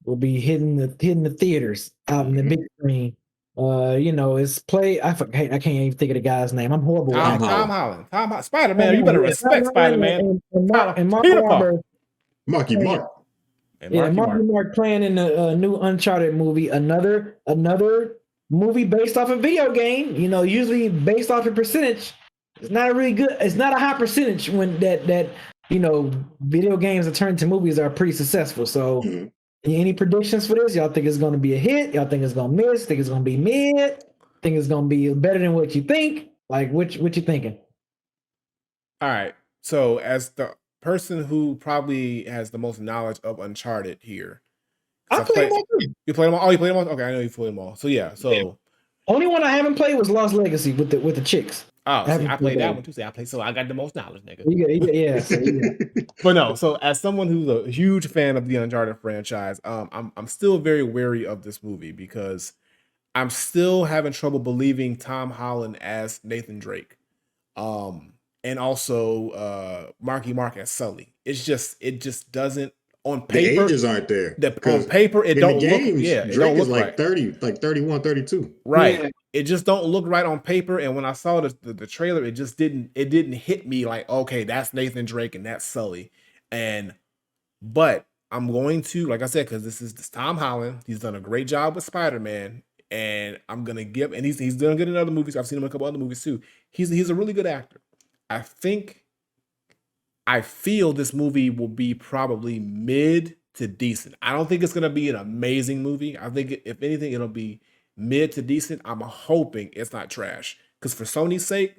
Speaker 1: will be hitting the theaters out in the big screen. It's play. I can't even think of the guy's name. I'm horrible.
Speaker 2: Tom Holland. Spider-Man. You better respect Spider-Man.
Speaker 1: And Mark
Speaker 2: Wahlberg.
Speaker 3: Marky Mark.
Speaker 1: Marky Mark playing in the new Uncharted movie. Another movie based off a video game. Usually based off a percentage. It's not a really good. It's not a high percentage when that video games that turn into movies are pretty successful. So. Any predictions for this? Y'all think it's going to be a hit? Y'all think it's going to miss? Think it's going to be mid? Think it's going to be better than what you think? Like, what you thinking?
Speaker 2: All right. So, as the person who probably has the most knowledge of Uncharted here,
Speaker 1: I played them all.
Speaker 2: You played them all? Oh, you played them all? Okay, I know you played them all. So yeah.
Speaker 1: Only one I haven't played was Lost Legacy with the chicks.
Speaker 2: Oh, I played that one too. I got the most knowledge, nigga.
Speaker 1: Yeah.
Speaker 2: But no, so as someone who's a huge fan of the Uncharted franchise, I'm still very wary of this movie because I'm still having trouble believing Tom Holland as Nathan Drake, and also Marky Mark as Sully. It just doesn't on paper.
Speaker 3: The ages aren't there.
Speaker 2: On paper, it don't look. Yeah,
Speaker 3: Drake
Speaker 2: it don't look
Speaker 3: is like
Speaker 2: right.
Speaker 3: 30, like 31, 32.
Speaker 2: Right.
Speaker 1: Yeah.
Speaker 2: It just don't look right on paper. And when I saw the trailer, it didn't hit me like, okay, that's Nathan Drake and that's Sully. But I'm going to, like I said, because this is Tom Holland. He's done a great job with Spider-Man. And I'm gonna give, and he's done good in other movies. I've seen him in a couple other movies too. He's a really good actor. I feel this movie will be probably mid to decent. I don't think it's gonna be an amazing movie. I think if anything, it'll be mid to decent. I'm hoping it's not trash. Because for Sony's sake,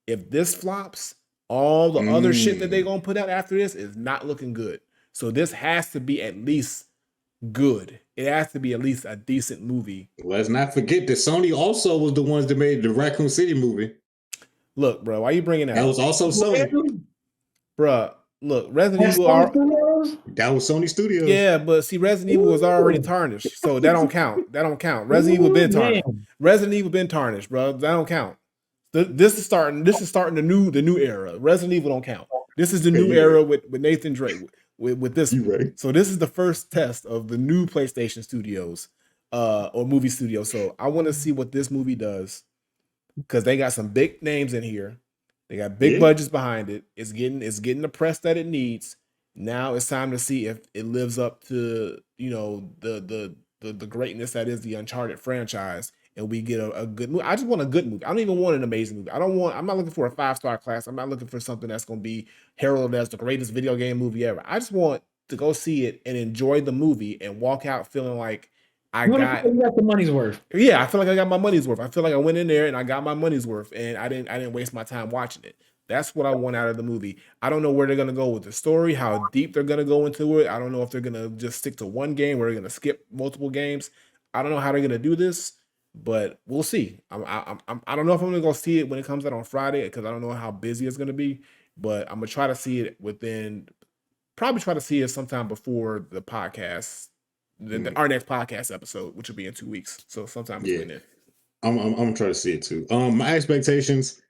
Speaker 2: if this flops, all the other shit that they're gonna put out after this is not looking good. So this has to be at least good. It has to be at least a decent movie.
Speaker 3: Let's not forget that Sony also was the ones that made the Raccoon City movie.
Speaker 2: Look, bro, why are you bringing that up?
Speaker 3: That was also Sony.
Speaker 2: Bruh, look, Resident Evil.
Speaker 1: Studios?
Speaker 3: That was Sony Studios.
Speaker 2: Yeah, but see, Resident Evil was already
Speaker 1: Ooh.
Speaker 2: tarnished, so that don't count. That don't count. Resident Evil been tarnished.
Speaker 1: Man.
Speaker 2: Resident Evil been tarnished, bro. That don't count. This is starting. This is starting the new era. Resident Evil don't count. This is the new era with Nathan Drake with this.
Speaker 3: You right.
Speaker 2: So this is the first test of the new PlayStation Studios, or movie studio. So I want to see what this movie does, because they got some big names in here. They got big budgets behind it. It's getting the press that it needs. Now it's time to see if it lives up to, you know, the greatness that is the Uncharted franchise, and we get a good movie. I just want a good movie. I don't even want an amazing movie. I'm not looking for a 5-star class. I'm not looking for something that's going to be heralded as the greatest video game movie ever. I just want to go see it and enjoy the movie and walk out feeling like
Speaker 1: You got the money's worth.
Speaker 2: Yeah, I feel like I got my money's worth. I feel like I went in there and I got my money's worth, and I didn't waste my time watching it. That's what I want out of the movie. I don't know where they're gonna go with the story, how deep they're gonna go into it. I don't know if they're gonna just stick to one game or they're gonna skip multiple games. I don't know how they're gonna do this, but we'll see. I don't know if I'm gonna go see it when it comes out on Friday, because I don't know how busy it's gonna be. But I'm gonna try to see it probably try to see it sometime before the podcast. Our next podcast episode, which will be in 2 weeks. So sometime between then.
Speaker 3: I'm trying to see it too. My expectations,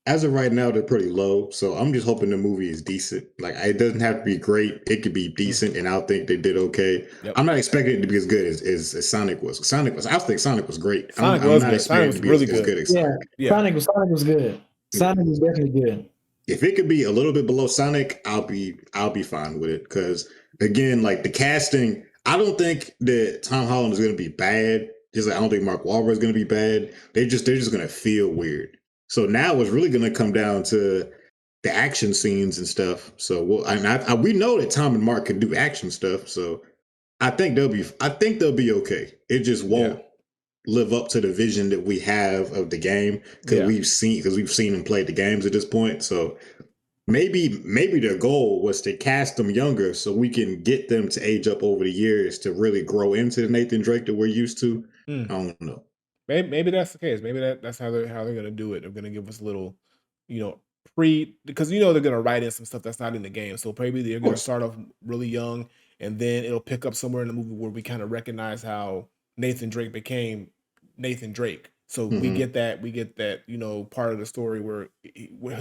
Speaker 3: as of right now, they're pretty low. So I'm just hoping the movie is decent. Like, it doesn't have to be great. It could be decent, and I'll think they did okay. Yep. I'm not expecting it to be as good as Sonic was. I think Sonic was great.
Speaker 2: Sonic was good. Sonic was really good.
Speaker 3: As Sonic.
Speaker 1: Yeah. Sonic was good. Sonic was definitely good.
Speaker 3: If it could be a little bit below Sonic, I'll be fine with it. Because again, like, the casting, I don't think that Tom Holland is going to be bad. Just like I don't think Mark Wahlberg is going to be bad. They're just going to feel weird. So now it's really going to come down to the action scenes and stuff. So we know that Tom and Mark can do action stuff. So I think they'll be okay. It just won't live up to the vision that we have of the game, because we've seen them play the games at this point. So maybe their goal was to cast them younger so we can get them to age up over the years to really grow into the Nathan Drake that we're used to. I don't know.
Speaker 2: Maybe that's the case. Maybe that's how they're going to do it. They're going to give us a little, because they're going to write in some stuff that's not in the game. So maybe they're going to start off really young, and then it'll pick up somewhere in the movie where we kind of recognize how Nathan Drake became Nathan Drake. So we get that, part of the story where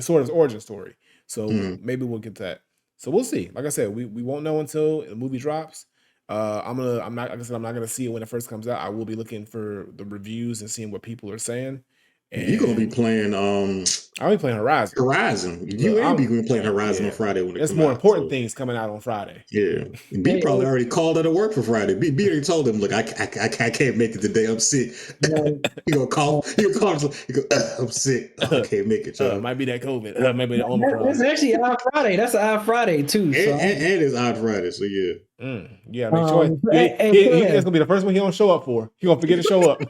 Speaker 2: sort of his origin story. So maybe we'll get that. So we'll see. Like I said, we won't know until the movie drops. I'm not gonna see it when it first comes out. I will be looking for the reviews and seeing what people are saying.
Speaker 3: And you're gonna be playing
Speaker 2: I'll be playing Horizon.
Speaker 3: You ain't be playing Horizon on Friday when it comes out.
Speaker 2: There's more important things coming out on Friday.
Speaker 3: Yeah. B probably already called out of work for Friday. B already told him, look, I can't make it today. I'm sick. He gonna call. He go, I'm sick. I can't make it.
Speaker 2: Might be that COVID. Maybe the Omicron.
Speaker 1: It's actually Odd Friday. That's an Odd Friday too. So.
Speaker 3: And it's Odd Friday. So yeah.
Speaker 2: Yeah, make sure. It's gonna be the first one he don't show up for. He gonna forget to show up.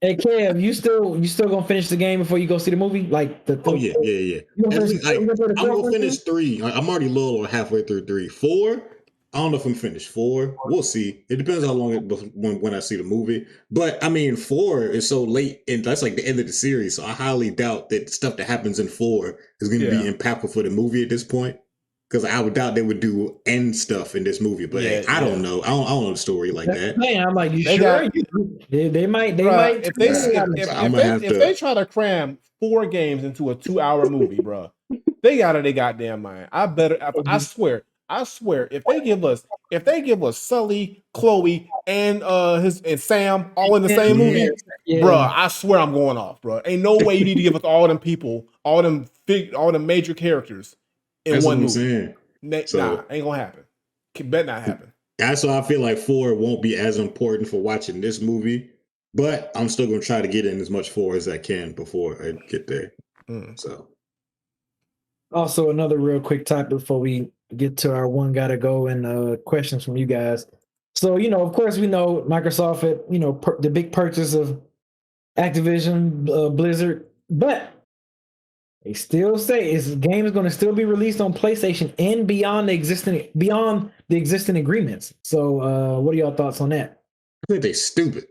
Speaker 1: Hey Kev, you still gonna finish the game before you go see the movie? Like the
Speaker 3: yeah. I'm gonna finish 3. I'm already a little or halfway through 3. 4, I don't know if I'm finished 4. We'll see. It depends how long when I see the movie. But I mean, 4 is so late, and that's like the end of the series. So I highly doubt that stuff that happens in 4 is going to be impactful for the movie at this point. Because I would doubt they would do end stuff in this movie, but I don't know. I don't know the story like that.
Speaker 1: Man, I'm like, you sure? They might.
Speaker 2: If they try to cram 4 games into a 2-hour movie, bro, they got it. They goddamn mind. I swear. If they give us Sully, Chloe, and Sam all in the same movie, bro, I swear I'm going off, bro. Ain't no way you need to give us all them people, all them major characters. In one movie. Nah, ain't gonna happen. Bet not happen.
Speaker 3: That's why I feel like 4 won't be as important for watching this movie, but I'm still gonna try to get in as much 4 as I can before I get there. So,
Speaker 1: also another real quick topic before we get to our one gotta go and questions from you guys. So of course we know Microsoft had the big purchase of Activision Blizzard, but they still say the game is going to still be released on PlayStation and beyond the existing agreements. So, what are y'all thoughts on that?
Speaker 3: I think they're stupid.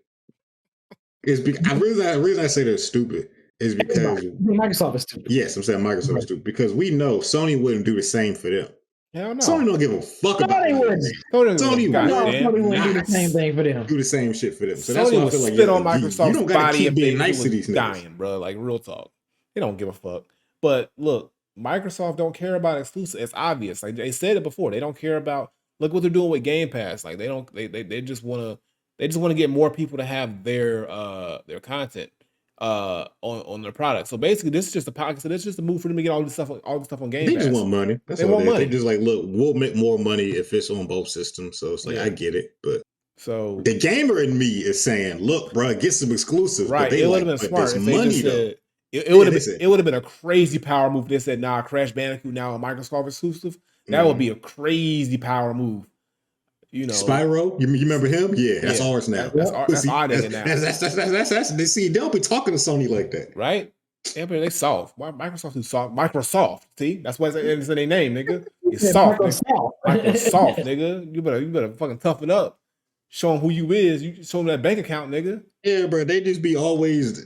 Speaker 3: The reason I say they're stupid is because
Speaker 1: Microsoft is stupid.
Speaker 3: Yes, I'm saying Microsoft is stupid because we know Sony wouldn't do the same for them.
Speaker 2: Hell no.
Speaker 3: Sony don't give a fuck
Speaker 1: No,
Speaker 3: about
Speaker 1: they
Speaker 3: it.
Speaker 1: wouldn't.
Speaker 3: Sony
Speaker 1: No, Sony
Speaker 3: would
Speaker 1: wouldn't do the
Speaker 3: not
Speaker 1: same thing for them.
Speaker 3: do the same shit for them. So that's
Speaker 2: Sony
Speaker 3: why I
Speaker 2: would
Speaker 3: feel like
Speaker 2: spit on
Speaker 3: you
Speaker 2: Microsoft's
Speaker 3: don't gotta
Speaker 2: body
Speaker 3: keep
Speaker 2: if
Speaker 3: being
Speaker 2: they
Speaker 3: nice to
Speaker 2: was
Speaker 3: these niggas.
Speaker 2: dying, bro. Like real talk, they don't give a fuck. But look, Microsoft don't care about exclusive. It's obvious. Like they said it before, they don't care about. Look what they're doing with Game Pass. Like they don't. They just want to get more people to have their content on their product. So basically, this is just a pocket. So this is just a move for them to get all this stuff on Game
Speaker 3: They
Speaker 2: Pass.
Speaker 3: just want money. That's
Speaker 2: They
Speaker 3: all
Speaker 2: want
Speaker 3: it is.
Speaker 2: money.
Speaker 3: They just like, look, we'll make more money if it's on both systems. So it's like,
Speaker 2: Yeah.
Speaker 3: I get it, but
Speaker 2: So
Speaker 3: the gamer in me is saying, look, bro, get some exclusives.
Speaker 2: right,
Speaker 3: But they
Speaker 2: it would
Speaker 3: like,
Speaker 2: have been
Speaker 3: but
Speaker 2: smart
Speaker 3: there's
Speaker 2: if they
Speaker 3: money
Speaker 2: just
Speaker 3: though.
Speaker 2: said it
Speaker 3: Yeah,
Speaker 2: would
Speaker 3: they
Speaker 2: have
Speaker 3: said-
Speaker 2: been it would have been a crazy power move. They said, nah, Crash Bandicoot now a Microsoft exclusive. That would be a crazy power move. You know,
Speaker 3: Spyro, you remember him? Yeah, that's
Speaker 2: Yeah,
Speaker 3: ours now.
Speaker 2: that's
Speaker 3: See,
Speaker 2: our nigga now.
Speaker 3: That's see, they don't be talking to Sony like that.
Speaker 2: right? Yeah, but they soft. Why Microsoft is soft? Microsoft. See, that's why it's in their name, nigga. It's soft. Microsoft, nigga. You better fucking toughen up. Show them who you is. You show them that bank account, nigga.
Speaker 3: Yeah, bro. They be always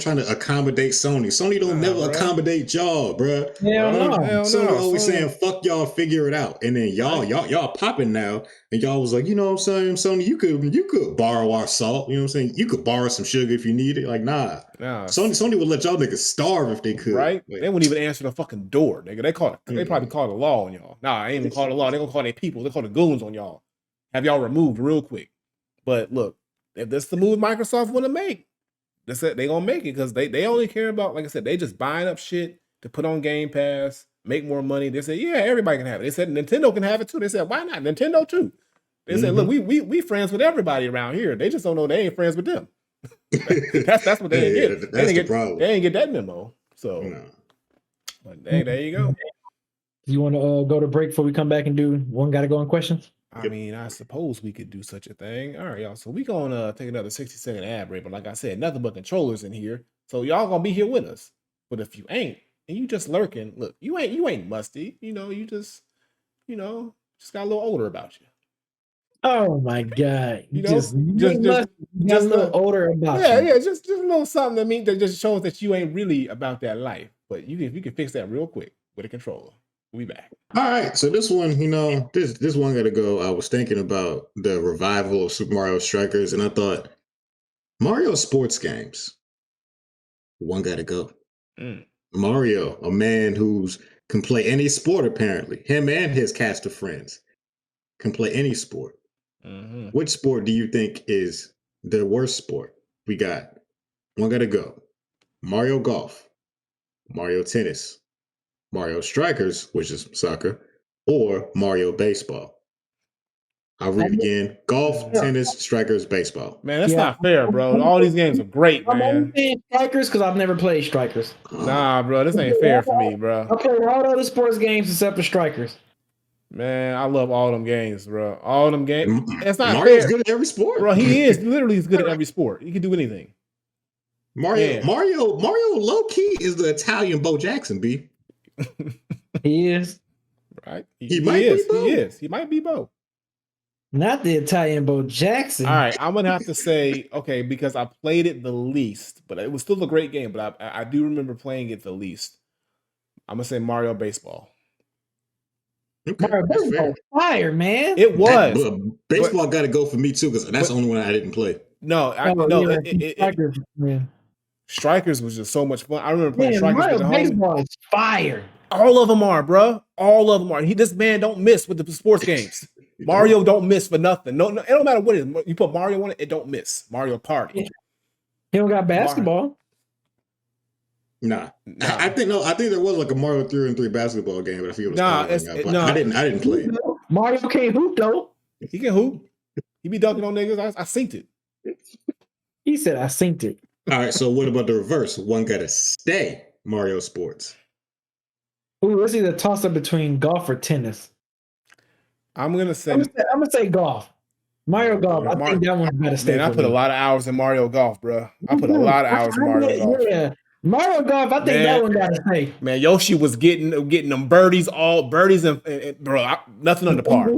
Speaker 3: trying to accommodate Sony. Sony don't never
Speaker 2: bro.
Speaker 3: accommodate y'all, bro.
Speaker 1: Hell no.
Speaker 3: Sony always saying, fuck y'all, figure it out. And then y'all popping now. And y'all was like, you know what I'm saying, Sony, you could borrow our salt. You know what I'm saying? You could borrow some sugar if you need it. Like, nah. Sony would let y'all niggas starve if they could.
Speaker 2: Right?
Speaker 3: Like,
Speaker 2: they wouldn't even answer the fucking door, nigga. They probably call the law on y'all. Nah, I ain't even call the law. They gonna call their people. They call the goons on y'all. Have y'all removed real quick. But look, if this is the move Microsoft want to make, that's it. They gonna make it because they only care about, like I said, they just buying up shit to put on Game Pass, make more money. They said, yeah, everybody can have it. They said Nintendo can have it too. They said, why not? Nintendo too. They said, look, we friends with everybody around here. They just don't know they ain't friends with them. that's what they didn't get.
Speaker 3: That's the problem.
Speaker 2: They didn't get that memo. So, but there you go.
Speaker 1: You want to go to break before we come back and do one? Got to go on questions.
Speaker 2: I mean, I suppose we could do such a thing. All right, y'all. So we gonna take another 60-second ad break. But like I said, nothing but controllers in here. So y'all gonna be here with us. But if you ain't, and you just lurking, look, you ain't musty. You know, you just got a little older about you.
Speaker 1: Oh my god!
Speaker 2: You know,
Speaker 1: just a little older about you.
Speaker 2: Yeah, just a little something that just shows that you ain't really about that life. But you can fix that real quick with a controller. We'll be back.
Speaker 3: All right, so this one, this one got to go. I was thinking about the revival of Super Mario Strikers, and I thought Mario sports games. One got to go. Mario, a man who's can play any sport apparently. Him and his cast of friends can play any sport. Which sport do you think is the worst sport? We got one got to go. Mario Golf, Mario Tennis, Mario Strikers, which is soccer, or Mario Baseball. I'll read again. Golf, tennis, strikers, baseball.
Speaker 2: Man, that's not fair, bro. All these games are great,
Speaker 1: I'm
Speaker 2: man.
Speaker 1: only saying strikers because I've never played strikers.
Speaker 2: Nah, bro, this ain't fair for me, bro.
Speaker 1: I played all the other sports games except for strikers.
Speaker 2: Man, I love all them games, bro. All them games. It's not
Speaker 3: Mario's
Speaker 2: fair.
Speaker 3: good at every sport.
Speaker 2: Bro, he is. Literally, he's good at every sport. He can do anything.
Speaker 3: Mario low key is the Italian Bo Jackson, B.
Speaker 1: He is.
Speaker 2: Right?
Speaker 3: He might be Bo.
Speaker 2: He is. He might be Bo.
Speaker 1: Not the Italian Bo Jackson.
Speaker 2: All right, I'm gonna have to say, okay, because I played it the least, but it was still a great game. But I do remember playing it the least. I'm gonna say Mario Baseball.
Speaker 3: Okay,
Speaker 1: Mario Baseball fire, man.
Speaker 2: It was.
Speaker 3: Baseball got to go for me too because that's the only one I didn't play.
Speaker 2: No, Strikers was just so much fun. I remember playing Strikers
Speaker 1: Mario
Speaker 2: with the
Speaker 1: Baseball is fire.
Speaker 2: All of them are, bro. All of them are. This man don't miss with the sports games. Mario don't miss for nothing. No, it don't matter what it is. You put Mario on it, it don't miss. Mario Party.
Speaker 1: He don't got basketball.
Speaker 3: Nah. I think there was like a Mario 3-on-3 basketball game, but I think it was I didn't play it.
Speaker 1: Mario can't hoop though.
Speaker 2: He can hoop. He be dunking on niggas. I synced it.
Speaker 1: He said I synced it.
Speaker 3: All right, so what about the reverse? One gotta stay Mario Sports.
Speaker 1: Ooh, let's either toss up between golf or tennis.
Speaker 2: I'm gonna say
Speaker 1: golf. Mario Golf. I think that one's better.
Speaker 2: Man, I put a lot of hours in Mario Golf, bro. I put a lot of hours in Mario Golf.
Speaker 1: Yeah, Mario Golf. I think that one gotta stay.
Speaker 2: Man, Yoshi was getting them birdies, and bro, nothing under par.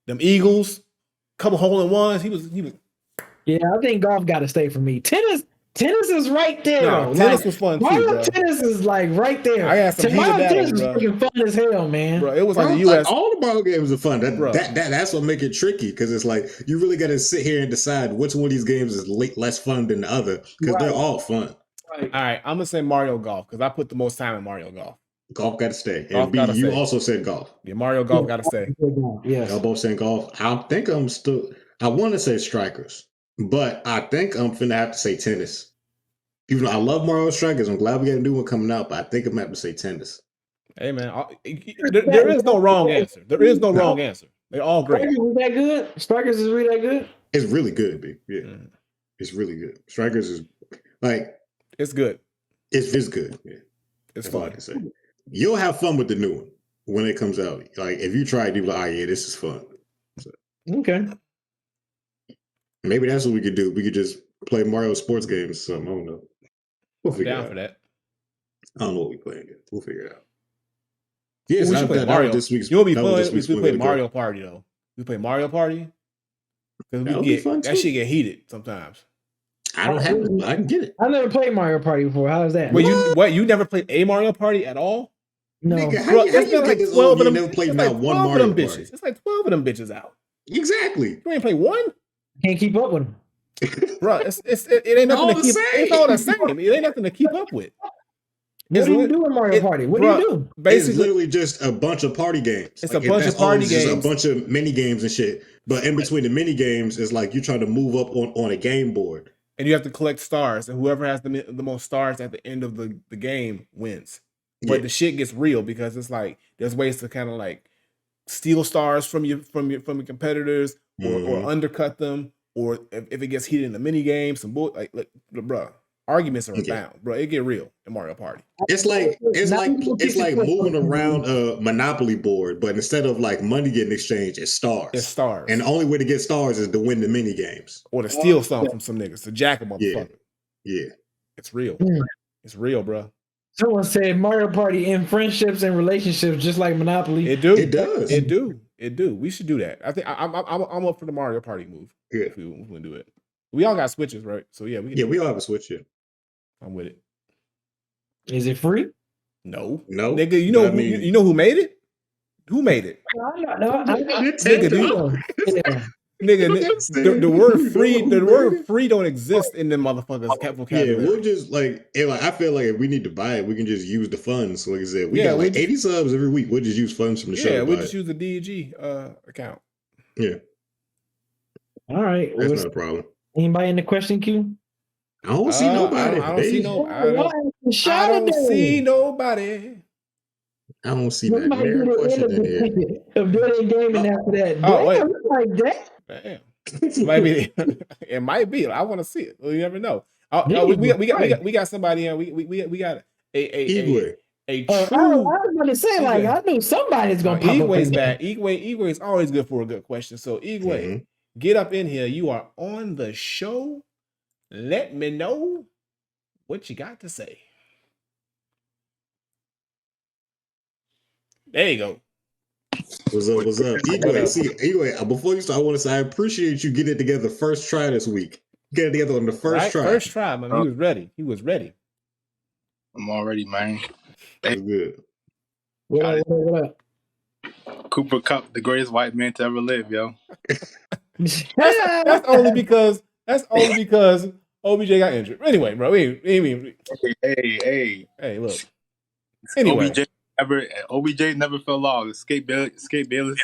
Speaker 2: Them Eagles, couple hole in ones. He was.
Speaker 1: Yeah, I think golf got to stay for me. Tennis, Tennis is right there.
Speaker 2: No,
Speaker 1: though.
Speaker 2: tennis
Speaker 1: Like,
Speaker 2: was fun too,
Speaker 1: Mario
Speaker 2: bro.
Speaker 1: Tennis is like right there.
Speaker 2: I had some heated
Speaker 1: Mario Tennis
Speaker 2: battles,
Speaker 1: is
Speaker 2: bro.
Speaker 1: freaking fun as hell, man.
Speaker 2: Bro, it was like
Speaker 3: Bro,
Speaker 2: the U.S.
Speaker 3: all the Mario games are fun.
Speaker 2: Bro.
Speaker 3: That's what make it tricky because it's like you really got to sit here and decide which one of these games is less fun than the other because they're all fun.
Speaker 1: Right.
Speaker 2: All right, I'm gonna say Mario Golf because I put the most time in Mario Golf.
Speaker 3: Golf got to stay.
Speaker 2: Golf
Speaker 3: And B,
Speaker 2: gotta
Speaker 3: you
Speaker 2: stay.
Speaker 3: also said golf.
Speaker 2: Yeah, Mario Golf gotta stay.
Speaker 1: Yes.
Speaker 3: Y'all both saying golf. I think I'm still. I want to say strikers, but I think I'm finna have to say tennis. Even though I love Mario Strikers, I'm glad we got a new one coming out, but I think I'm gonna have to say tennis.
Speaker 2: Hey man, there is no wrong answer. There is no wrong answer. They're all great.
Speaker 1: Strikers is that good? Strikers is really that good?
Speaker 3: It's really good, B. Yeah, it's really good. Strikers is like
Speaker 2: it's good.
Speaker 3: It's good. Yeah,
Speaker 2: it's
Speaker 3: that's
Speaker 2: fun.
Speaker 3: all I can say. You'll have fun with the new one when it comes out. Like if you try it, you'll be like, "Oh yeah, this is fun." So,
Speaker 1: Okay.
Speaker 3: maybe that's what we could do. We could just play Mario sports games or something. I don't know. We'll figure it
Speaker 2: Down
Speaker 3: out.
Speaker 2: for that.
Speaker 3: I don't know what we're playing yet. We'll figure it out. Yes,
Speaker 2: we should play Mario.
Speaker 3: This week's.
Speaker 2: You know what would be
Speaker 3: that was
Speaker 2: fun?
Speaker 3: this week's
Speaker 2: We play
Speaker 3: way to go.
Speaker 2: Mario Party though. We play Mario Party because
Speaker 3: That would be fun,
Speaker 2: that
Speaker 3: too.
Speaker 2: shit get heated sometimes.
Speaker 3: I don't have it. I can get it.
Speaker 1: I never played Mario Party before. How's that?
Speaker 2: Wait, you never played a Mario Party at all?
Speaker 1: No.
Speaker 3: Nigga,
Speaker 2: Bro,
Speaker 3: how you
Speaker 2: it's
Speaker 3: get
Speaker 2: like
Speaker 3: this
Speaker 2: 12
Speaker 3: old
Speaker 2: of
Speaker 3: and
Speaker 2: them.
Speaker 3: never played
Speaker 2: It's
Speaker 3: not
Speaker 2: like
Speaker 3: one
Speaker 2: 12 of
Speaker 3: Mario
Speaker 2: them
Speaker 3: Party?
Speaker 2: bitches. It's like 12 of them bitches out.
Speaker 3: Exactly.
Speaker 2: You ain't play one,
Speaker 1: Can't keep up with them.
Speaker 2: bro. It ain't nothing
Speaker 3: All
Speaker 2: to
Speaker 3: the
Speaker 2: keep.
Speaker 3: same.
Speaker 2: It's all the same. It ain't nothing to keep up with.
Speaker 1: What do you do in Mario Party? What do you do?
Speaker 3: It's
Speaker 2: Basically,
Speaker 3: literally just a bunch of party games.
Speaker 2: It's a bunch of party
Speaker 3: Just a
Speaker 2: games.
Speaker 3: bunch of mini games and shit. But in between the mini games is like you're trying to move up on a game board.
Speaker 2: and you have to collect stars, and whoever has the most stars at the end of the game wins. But
Speaker 3: Yeah.
Speaker 2: the shit gets real because it's like there's ways to kind of like steal stars from your competitors or undercut them, or if it gets heated in the mini game, some bull like bro, arguments are abound, bro. It get real in Mario Party.
Speaker 3: It's like moving around a Monopoly board, but instead of like money getting exchanged, it's stars.
Speaker 2: It's stars,
Speaker 3: and the only way to get stars is to win the mini games
Speaker 2: or to steal something from some niggas, to jack a motherfucker.
Speaker 3: Yeah,
Speaker 2: it's real. It's real, bro.
Speaker 1: Someone said Mario Party in friendships and relationships, just like Monopoly.
Speaker 2: It do.
Speaker 3: It does.
Speaker 2: It do. We should do that. I think I'm up for the Mario Party move.
Speaker 3: Yeah,
Speaker 2: if we want to do it. We all got Switches, right? So yeah,
Speaker 3: we all have a Switch. Yeah,
Speaker 2: I'm with it.
Speaker 1: Is it free?
Speaker 2: No,
Speaker 3: nigga.
Speaker 2: You know who made it? Who made it?
Speaker 1: No,
Speaker 2: Nigga, the word free don't exist in them motherfuckers' vocabulary.
Speaker 3: Yeah, we'll just like I feel like if we need to buy it, we can just use the funds. Like I said, we got like 80 subs every week. We'll just use funds from the show.
Speaker 2: Yeah, we'll just use the DEG account.
Speaker 3: Yeah.
Speaker 1: All right.
Speaker 3: That's not a problem.
Speaker 1: Anybody in the question queue?
Speaker 3: I don't see nobody.
Speaker 2: I don't see nobody.
Speaker 1: I don't see
Speaker 3: nobody. I don't see that.
Speaker 1: Question in here. Of doing gaming after that.
Speaker 2: Oh, wait.
Speaker 1: Like that?
Speaker 2: Damn. Maybe it might be. I want to see it. You never know. We got somebody in. We got a
Speaker 1: I was going to say, like, I knew somebody's going to pop
Speaker 2: Igwe's
Speaker 1: up.
Speaker 2: back. Igwe is always good for a good question. So Igwe, get up in here. You are on the show. Let me know what you got to say. There you go.
Speaker 3: What's up? Igwe, before you start, I want to say I appreciate you getting it together first try this week. Get it together on the first try.
Speaker 2: First try, man. He was ready.
Speaker 4: I'm already, man.
Speaker 3: That's good.
Speaker 1: What up?
Speaker 4: Cooper Cup, the greatest white man to ever live, yo.
Speaker 2: That's only because OBJ got injured. Anyway, bro. Hey, look. Anyway.
Speaker 4: OBJ never fell off. Skate Bayless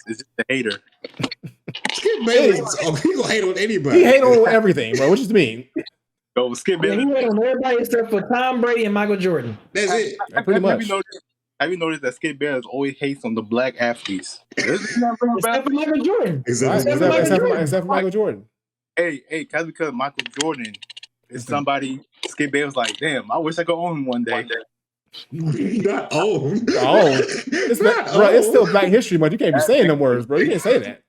Speaker 4: is just a hater.
Speaker 3: Skip Bayless, he gonna hate on anybody.
Speaker 2: He hate on everything, bro. What you mean?
Speaker 4: Yo, Skip Bayless.
Speaker 1: He hate on everybody except for Tom Brady and Michael Jordan.
Speaker 3: That's it.
Speaker 2: Pretty much.
Speaker 4: Have you noticed that Skip Bayless always hates on the black athletes?
Speaker 1: Except for Michael Jordan.
Speaker 2: Except for Michael Jordan.
Speaker 4: Hey, that's because Michael Jordan is somebody. Skip Bayless like, damn, I wish I could own him one day.
Speaker 3: Not own.
Speaker 2: It's still Black History Month. You can't be saying them words, bro. You can't say that.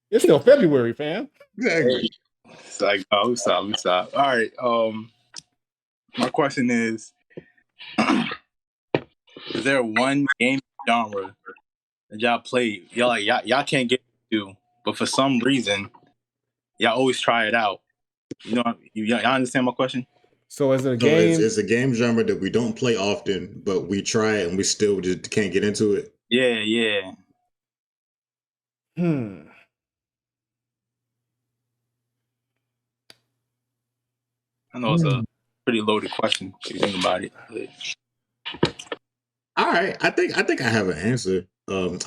Speaker 2: It's still February, fam.
Speaker 3: Exactly.
Speaker 4: It's like, we stop. All right. My question is there one game genre that y'all play? Y'all can't get to, but for some reason, y'all always try it out. You know, y'all understand my question?
Speaker 2: So is it a
Speaker 3: So
Speaker 2: game?
Speaker 3: it's a game genre that we don't play often, but we try it and we still just can't get into it.
Speaker 4: Yeah. I know it's a pretty loaded question if you think about it.
Speaker 3: All right, I think I have an answer. I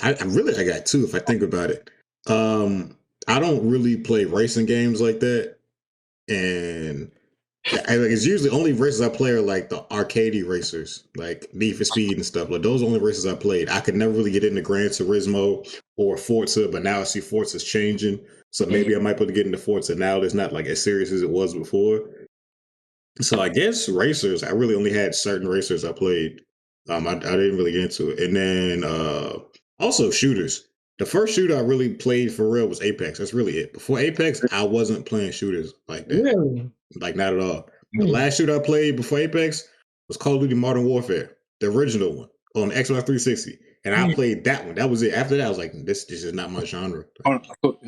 Speaker 3: got two if I think about it. I don't really play racing games like that, and it's usually only races I play are like the arcadey racers, like Need for Speed and stuff. Like those are the only races I played. I could never really get into Gran Turismo or Forza, but now I see Forza's changing, so maybe I might be able to get into Forza now. It's not like as serious as it was before. So I guess racers, I really only had certain racers I played. I didn't really get into it. And then also shooters. The first shooter I really played for real was Apex. That's really it. Before Apex, I wasn't playing shooters like that.
Speaker 1: Really?
Speaker 3: Like not at all. The last shooter I played before Apex was Call of Duty Modern Warfare, the original one on Xbox 360. And I played that one. That was it. After that, I was like, this is not my genre.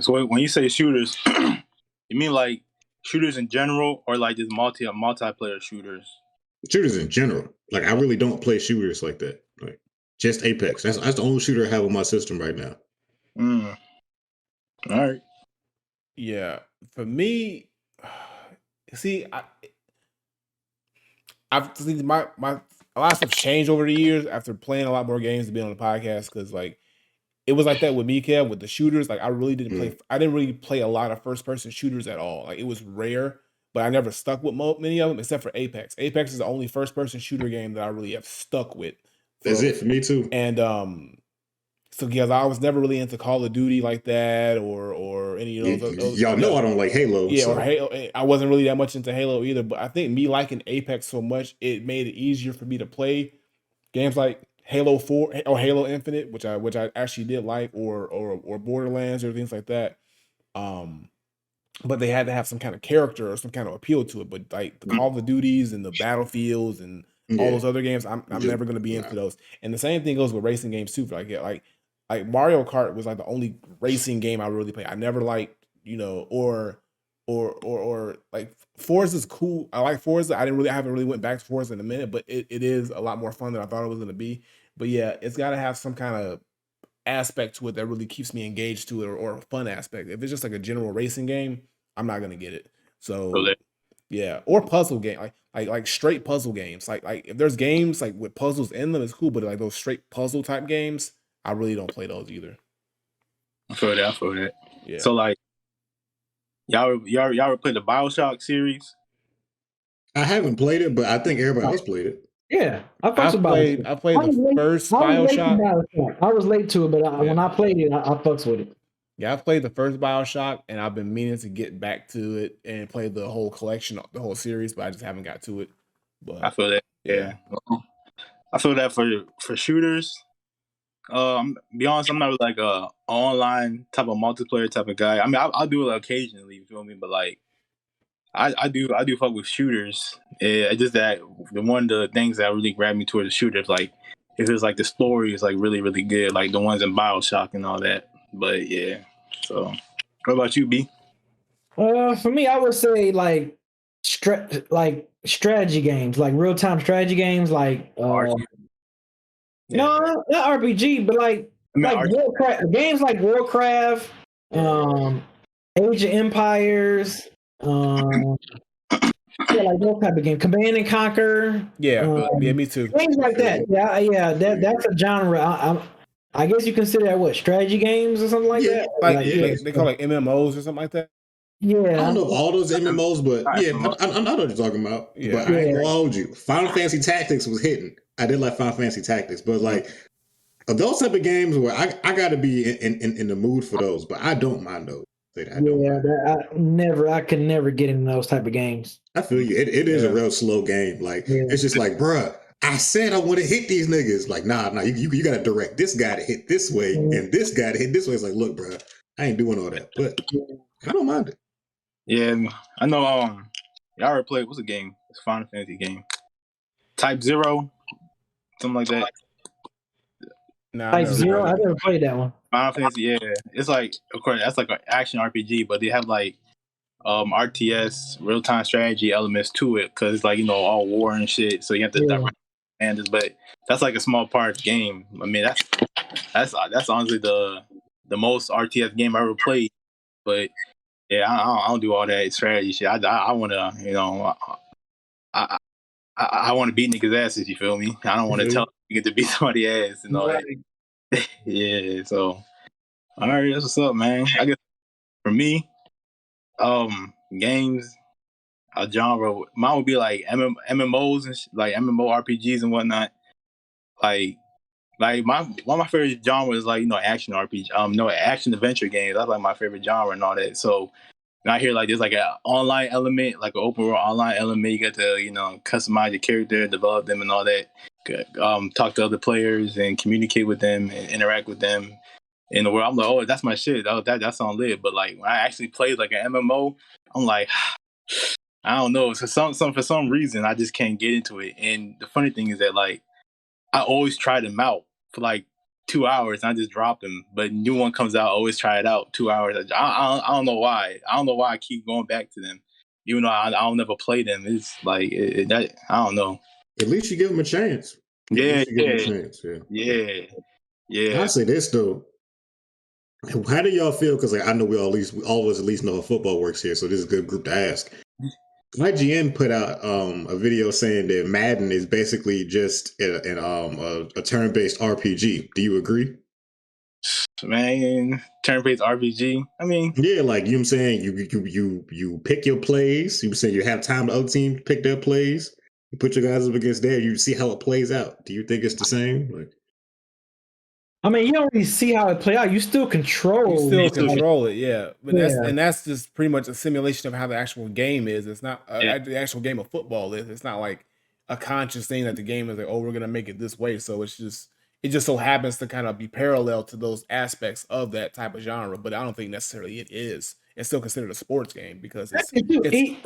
Speaker 4: So when you say shooters, you mean like shooters in general, or like just multiplayer shooters?
Speaker 3: Shooters in general. Like I really don't play shooters like that. Like just Apex. That's the only shooter I have on my system right now.
Speaker 4: All right.
Speaker 2: Yeah, for me, see, I've seen my a lot of stuff changed over the years after playing a lot more games to be on the podcast because like it was like that with me, Kev, with the shooters. Like I really didn't play. I didn't really play a lot of first person shooters at all. Like it was rare, but I never stuck with many of them except for Apex. Apex is the only first person shooter game that I really have stuck with.
Speaker 3: That's it for me too.
Speaker 2: And so because I was never really into Call of Duty like that or any of those.
Speaker 3: Y'all know I don't like Halo.
Speaker 2: Yeah,
Speaker 3: so.
Speaker 2: or Halo. I wasn't really that much into Halo either. But I think me liking Apex so much, it made it easier for me to play games like Halo 4 or Halo Infinite, which I actually did like, or Borderlands or things like that. But they had to have some kind of character or some kind of appeal to it. But like the Call of Duties and the Battlefields and all those other games, I'm never going to be into those. And the same thing goes with racing games too. Like Mario Kart was like the only racing game I really played. I never liked, or like Forza's cool. I like Forza. I haven't really went back to Forza in a minute, but it is a lot more fun than I thought it was going to be. But yeah, it's got to have some kind of aspect to it that really keeps me engaged to it, or a fun aspect. If it's just like a general racing game, I'm not going to get it. So yeah, or puzzle game, like straight puzzle games. Like if there's games like with puzzles in them, it's cool. But like those straight puzzle type games, I really don't play those either.
Speaker 4: I feel that.
Speaker 2: Yeah.
Speaker 4: So like, y'all ever played the BioShock series?
Speaker 3: I haven't played it, but I think everybody else played it.
Speaker 1: Yeah,
Speaker 2: I played the first BioShock.
Speaker 1: I was late to it, but when I played it, I fucks with it.
Speaker 2: Yeah, I played the first BioShock, and I've been meaning to get back to it and play the whole collection, the whole series, but I just haven't got to it. But
Speaker 4: I feel that. Yeah. I feel that for shooters. Be honest, I'm not really like a online type of multiplayer type of guy. I mean, I'll do it occasionally, you feel me? But like, I do fuck with shooters. It's just that one of the things that really grabbed me towards the shooters, like if it's like the story is like really really good, like the ones in BioShock and all that. But yeah, so what about you, B?
Speaker 1: For me, I would say like strategy games, like real time strategy games, like no, not RPG, but like Warcraft, games like Warcraft, Age of Empires, yeah, like those type of games, Command and Conquer.
Speaker 2: Yeah, me too.
Speaker 1: Games like that. Yeah, that's a genre. I guess you consider that what, strategy games or something like that.
Speaker 2: Like they call it MMOs or something like that.
Speaker 1: Yeah,
Speaker 3: I don't know all those MMOs, but yeah, I know what you're talking about. Yeah. But I ain't gonna hold you. Final Fantasy Tactics was hitting. I did like Final Fantasy Tactics, but like those type of games where I got to be in the mood for those, but I don't mind those.
Speaker 1: I could never get into those type of games.
Speaker 3: I feel you. It is a real slow game. Like it's just like, bruh, I said I want to hit these niggas. Like, nah, you got to direct this guy to hit this way and this guy to hit this way. It's like, look, bruh, I ain't doing all that, but I don't mind it.
Speaker 4: Yeah, I know. Y'all ever played? What's a game? It's a Final Fantasy game. Type 0, something like that.
Speaker 1: Type 0. I never played that one.
Speaker 4: Final Fantasy, yeah. It's like, of course, that's like an action RPG, but they have like RTS real time strategy elements to it because it's like all war and shit. So you have to direct commanders, but that's like a small part of the game. I mean that's honestly the most RTS game I ever played. But yeah, I don't do all that strategy shit. I want to I want to beat niggas' asses. You feel me? I don't want to tell niggas to beat somebody's ass and all that. Yeah. So all right, that's what's up, man. I guess for me, games. A genre, mine would be like MMOs and like MMORPGs and whatnot. Like one of my favorite genres is like action RPG, action adventure games. That's like my favorite genre and all that. So I hear like there's like an online element, like an open world online element. You get to customize your character, develop them, and all that. Talk to other players and communicate with them and interact with them in the world. I'm like, oh, that's my shit. Oh, that sounds lit. But like when I actually played like an MMO, I'm like, I don't know. For some reason, I just can't get into it. And the funny thing is that like I always try them out for like 2 hours, and I just drop them. But new one comes out, I always try it out 2 hours. I don't know why. I don't know why I keep going back to them, even though I'll never play them. It's like I don't know.
Speaker 3: At least you give them a chance.
Speaker 4: Yeah.
Speaker 3: I'll say this though. How do y'all feel? Because like, I know we all of us at least know how football works here, so this is a good group to ask. IGN put out a video saying that Madden is basically just a turn-based RPG. Do you agree?
Speaker 4: Man, turn-based RPG. I mean,
Speaker 3: yeah, like you know what I'm saying, you pick your plays. You say you have time the other team pick their plays. You put your guys up against there. You see how it plays out. Do you think it's the same? Like,
Speaker 1: I mean, you don't really see how it play out. You still control.
Speaker 2: It, yeah. But that's just pretty much a simulation of how the actual game is. It's not the actual game of football is. It's not like a conscious thing that the game is like, oh, we're gonna make it this way. So it just so happens to kind of be parallel to those aspects of that type of genre. But I don't think necessarily it is. It's still considered a sports game because
Speaker 1: EA,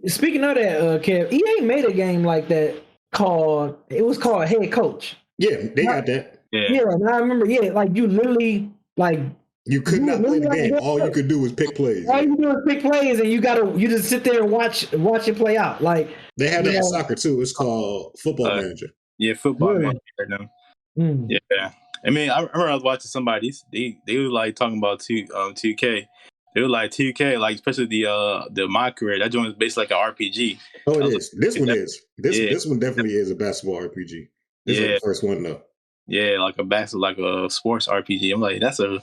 Speaker 1: speaking of that, Kev, EA made a game like that called Head Coach.
Speaker 3: Yeah, they got that.
Speaker 1: Yeah, and I remember. Yeah, like you literally like
Speaker 3: you could not play the game. All you could do was pick plays.
Speaker 1: All you do is pick plays, and you just sit there and watch it play out. Like
Speaker 3: they have that in soccer too. It's called Football Manager.
Speaker 4: Yeah, Football Manager. Yeah, I mean, I remember I was watching somebody. They were like talking about 2K. They were like 2K, like especially the My Career. That joint is basically like an RPG.
Speaker 3: Oh, it is. This one is. This one definitely is a basketball RPG. This is the first one though.
Speaker 4: Yeah, like a sports RPG. I'm like, that's a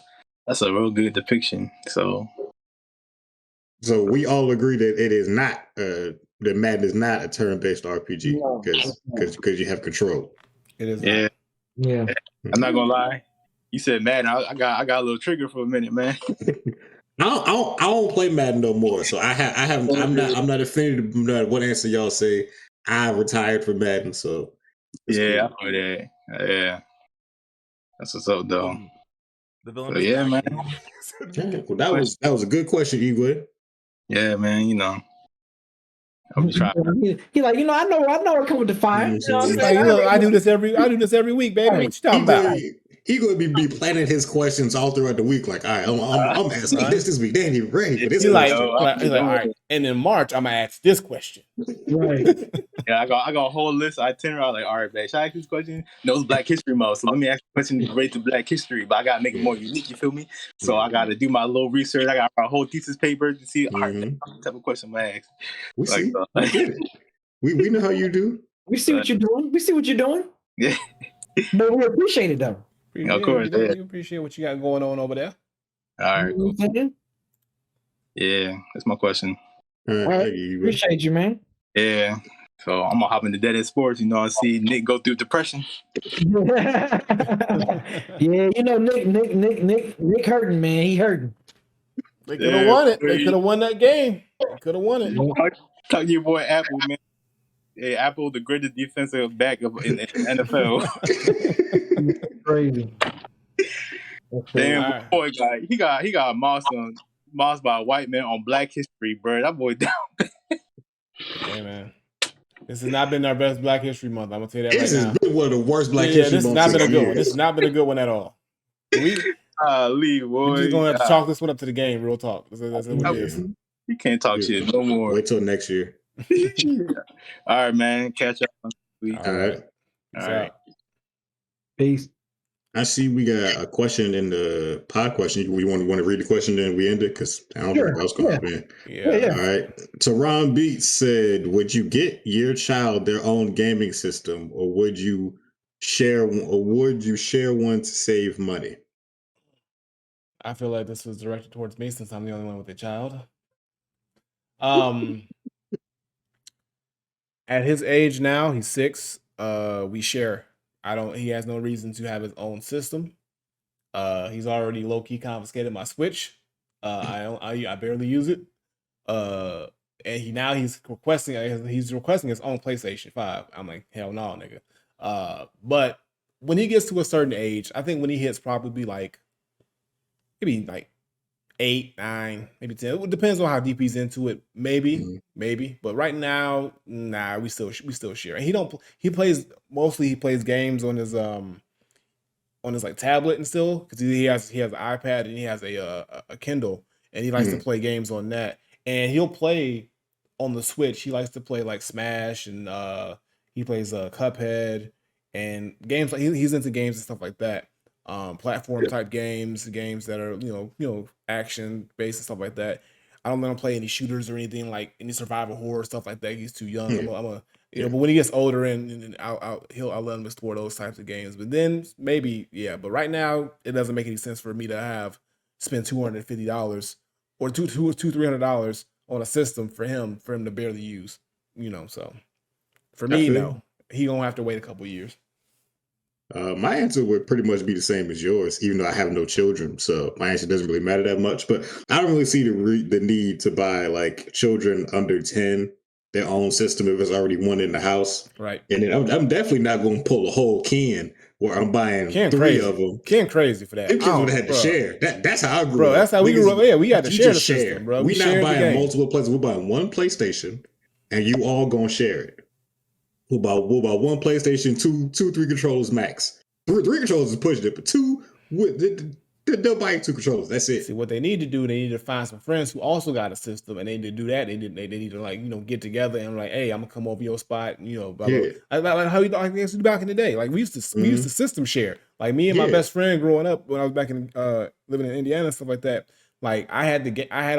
Speaker 4: real good depiction. So
Speaker 3: we all agree that it is not that Madden is not a turn-based RPG because you have control.
Speaker 2: It is.
Speaker 1: Yeah.
Speaker 4: I'm not gonna lie. You said Madden. I got a little trigger for a minute, man.
Speaker 3: I don't play Madden no more, so I'm not offended by what answer y'all say. I retired from Madden, so
Speaker 4: cool. I know that. Yeah. That's what's up, though.
Speaker 5: The villain.
Speaker 4: So, man.
Speaker 3: Well, that was a good question, Igwe.
Speaker 4: Yeah, man. I'm trying.
Speaker 1: He like, I know I come with the fire. You know what I'm saying?
Speaker 2: Look, I do this every week, baby. What you talking about?
Speaker 3: He gonna be planning his questions all throughout the week. Like, all right, I'm asking this week. They ain't even ready for this.
Speaker 2: He's like, all right. And in March, I'm gonna ask this question.
Speaker 1: Right.
Speaker 4: Yeah, I got a whole list of itinerary. Like, all right, man, should I ask this question? No, it's Black History Month, so let me ask a question related to Black history, but I gotta make it more unique. You feel me? So I gotta do my little research. I got a whole thesis paper to see all right, what type of question I'm gonna ask.
Speaker 3: We see. We know how you do.
Speaker 1: We see what you're doing.
Speaker 4: Yeah.
Speaker 1: But we appreciate it though.
Speaker 4: Of course,
Speaker 2: we appreciate what you got going on over there.
Speaker 4: All right, cool. Yeah, that's my question.
Speaker 1: All right. Appreciate you, man.
Speaker 4: Yeah. So I'm gonna hop into Dead End Sports, and see Nick go through depression.
Speaker 1: Yeah, Nick hurting, man. He hurting.
Speaker 2: They could have won it. They could have won that game. They could have won it.
Speaker 4: Talk to your boy Apple, man. Hey, Apple, the greatest defensive back in the NFL.
Speaker 1: Crazy.
Speaker 4: Damn, boy, he got mossed by a white man on Black History, bro. That boy down.
Speaker 2: Hey, man. This has not been our best Black History Month. I'm gonna tell you that
Speaker 3: this
Speaker 2: right now.
Speaker 3: This has been one of the worst Black History
Speaker 2: Months. This has not been a good one. This has not been a good one at all. We're just gonna have to chalk this one up to the game. Real talk. That's what it is.
Speaker 4: You can't talk shit no more.
Speaker 3: Wait till next year.
Speaker 4: All right, man. Catch up next week.
Speaker 3: All right.
Speaker 4: All right.
Speaker 1: Peace.
Speaker 3: I see we got a question in the pod question. We want to read the question, then we end it because I don't
Speaker 1: Sure.
Speaker 3: think else going to
Speaker 1: Yeah.
Speaker 3: All right. Teron Beats said, "Would you get your child their own gaming system, or would you share one to save money?"
Speaker 2: I feel like this was directed towards me since I'm the only one with a child. At his age now, he's 6. We share. He has no reason to have his own system. He's already low key confiscated my Switch. I barely use it. And he's requesting his own PlayStation 5. I'm like, hell no, nigga. But when he gets to a certain age, I think when he hits probably maybe like 8, 9, maybe 10. It depends on how deep he's into it. Maybe. But right now, nah, we still share. And he plays games on his like tablet and still, because he has an iPad and he has a Kindle, and he likes to play games on that. And he'll play on the Switch. He likes to play like Smash, and he plays Cuphead and games like he's into games and stuff like that. Platform type games that are action based and stuff like that. I don't let him play any shooters or anything like any survival horror stuff like that. He's too young. But when he gets older, and I'll let him explore those types of games. But then maybe, yeah. But right now, it doesn't make any sense for me to spend $250 or $300 on a system for him to barely use. So for me, no, he gonna have to wait a couple years.
Speaker 3: My answer would pretty much be the same as yours, even though I have no children, so my answer doesn't really matter that much. But I don't really see the need to buy like children under 10 their own system if there's already one in the house.
Speaker 2: Right.
Speaker 3: And then I'm definitely not going to pull a whole Ken where I'm buying
Speaker 2: Ken
Speaker 3: 3
Speaker 2: crazy.
Speaker 3: of them.
Speaker 2: Ken crazy for that.
Speaker 3: Them kids would have had to share. That's how I grew up.
Speaker 2: Bro, that's how we grew up. Yeah, we had to share the system, bro.
Speaker 3: We're not buying multiple places. We're buying one PlayStation, and you all going to share it. We'll buy one PlayStation, 3 controllers max. 3 controllers is pushing it, but 2, they'll buy 2 controllers. That's it.
Speaker 2: See, what they need to do, they need to find some friends who also got a system, and they need to do that. They need to like get together and like, hey, I'm gonna come over your spot, blah, blah. Like how you used to do back in the day. Like we used to system share. Like me and my best friend growing up when I was back in living in Indiana and stuff like that. Like I had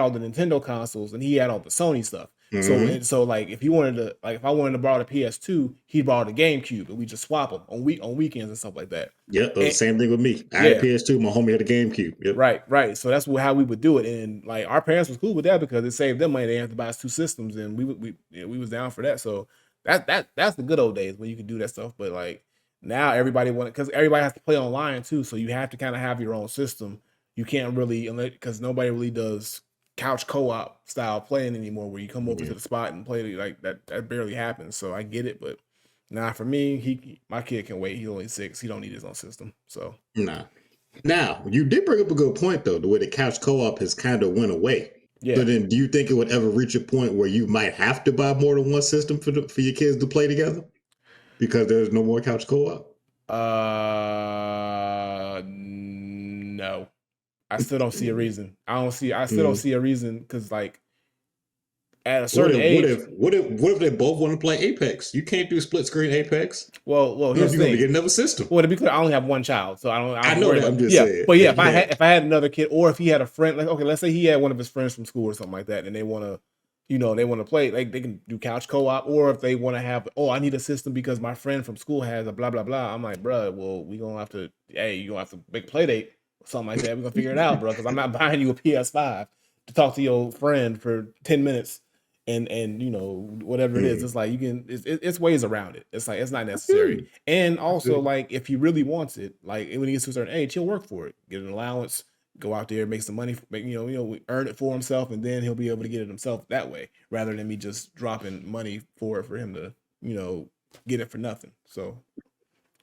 Speaker 2: all the Nintendo consoles, and he had all the Sony stuff. So like if I wanted to borrow the PS2, he'd borrow the GameCube, and we just swap them on weekends and stuff like that.
Speaker 3: Yep, same thing with me. I had a PS2, my homie had a GameCube. Yep.
Speaker 2: Right. So that's how we would do it, and like our parents was cool with that because it saved them money. They didn't have to buy us 2 systems, and we was down for that. So that's the good old days when you could do that stuff. But like now everybody because everybody has to play online too, so you have to kind of have your own system. You can't really, because nobody really does couch co-op style playing anymore where you come over to the spot and play like that barely happens. So I get it, but for me, my kid can wait. He's only 6. He don't need his own system. So
Speaker 3: nah. Now you did bring up a good point though, the way the couch co-op has kind of went away. Yeah. So then do you think it would ever reach a point where you might have to buy more than one system for your kids to play together because there's no more couch co-op?
Speaker 2: No. I still don't see a reason. I still don't see a reason because, like, at a certain age,
Speaker 3: what if they both want to play Apex? You can't do split screen Apex.
Speaker 2: Well, here's the thing.
Speaker 3: You're gonna get another system.
Speaker 2: Well, to be clear, I only have one child, so I
Speaker 3: know that. I'm just saying.
Speaker 2: But yeah, if I had another kid, or if he had a friend, like let's say he had one of his friends from school or something like that, and they want to play, like they can do couch co-op, or if they want to have, I need a system because my friend from school has a blah blah blah. I'm like, bro, well, you gonna have to make a play date. Something like that. We're gonna figure it out, bro. Because I'm not buying you a PS5 to talk to your friend for 10 minutes and whatever it is. It's like it's ways around it. It's like it's not necessary. And also, like if he really wants it, like when he gets to a certain age, he'll work for it, get an allowance, go out there, make some money, earn it for himself, and then he'll be able to get it himself that way, rather than me just dropping money for him to get it for nothing. So.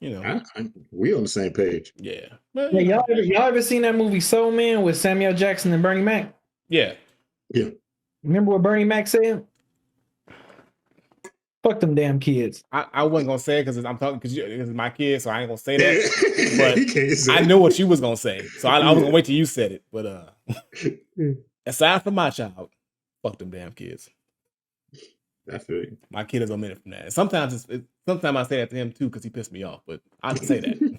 Speaker 3: We on the same page.
Speaker 2: Yeah.
Speaker 1: But, y'all ever seen that movie Soul Man with Samuel Jackson and Bernie Mac?
Speaker 2: Yeah.
Speaker 1: Remember what Bernie Mac said? Fuck them damn kids.
Speaker 2: I wasn't gonna say it because I'm talking because it's my kid, so I ain't gonna say that. But I know what you was gonna say, so I was gonna wait till you said it. But aside from my child, Fuck them damn kids.
Speaker 3: I feel you.
Speaker 2: My kid is omitted from that. And sometimes sometimes I say that to him too because he pissed me off, but I didn't say that.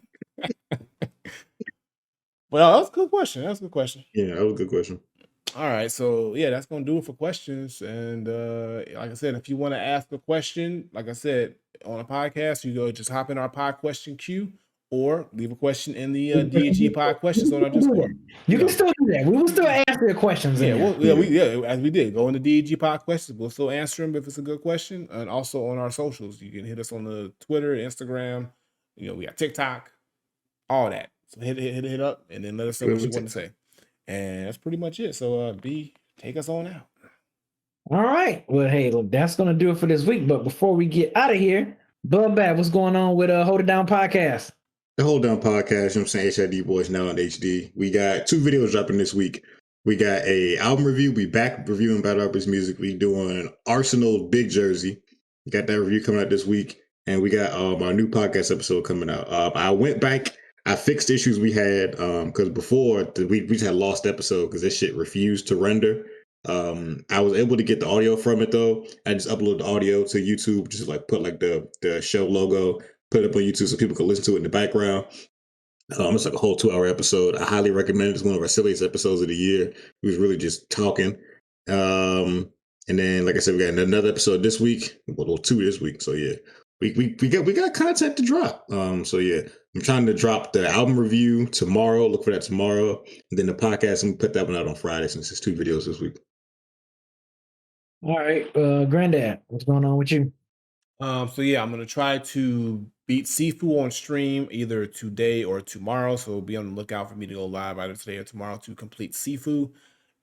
Speaker 2: Well, that was a good question. That's a good question.
Speaker 3: Yeah, that was a good question.
Speaker 2: All right, so yeah, that's gonna do it for questions. And like I said, if you want to ask a question, like I said on a podcast, you go just hop in our pod question queue or leave a question in the DEG pod questions on our Discord.
Speaker 1: You can still do that. We will still answer your questions.
Speaker 2: Yeah,
Speaker 1: in there.
Speaker 2: as we did go in the DEG pod questions, we'll still answer them if it's a good question, and also on our socials, you can hit us on the Twitter, Instagram. We got TikTok, all that. So hit up, and then let us know what you want to say. And that's pretty much it. So, B, take us on out.
Speaker 1: All right. Well, hey, look, that's going to do it for this week. But before we get out of here, Bloodbath, what's going on with Hold It Down podcast?
Speaker 3: The Hold Down podcast, you know what I'm saying? HID Boys now in HD. We got 2 videos dropping this week. We got a album review. We back reviewing Battle Rappers music. We doing Arsenal Big Jersey. We got that review coming out this week. And we got our new podcast episode coming out. I went back. I fixed issues we had because before we just had lost episode because this shit refused to render. I was able to get the audio from it though. I just uploaded the audio to YouTube, just like put like the show logo, put it up on YouTube so people could listen to it in the background. It's like a whole 2-hour episode. I highly recommend it. It's one of our silliest episodes of the year. We was really just talking. And then, like I said, we got another episode this week. Well, 2 this week. So yeah, we got content to drop. So yeah, I'm trying to drop the album review tomorrow. Look for that tomorrow. And then the podcast, I'm gonna put that one out on Friday since it's 2 videos this week.
Speaker 1: All right, Granddad, what's going on with you?
Speaker 2: So yeah, I'm gonna try to beat Sifu on stream either today or tomorrow. So be on the lookout for me to go live either today or tomorrow to complete Sifu.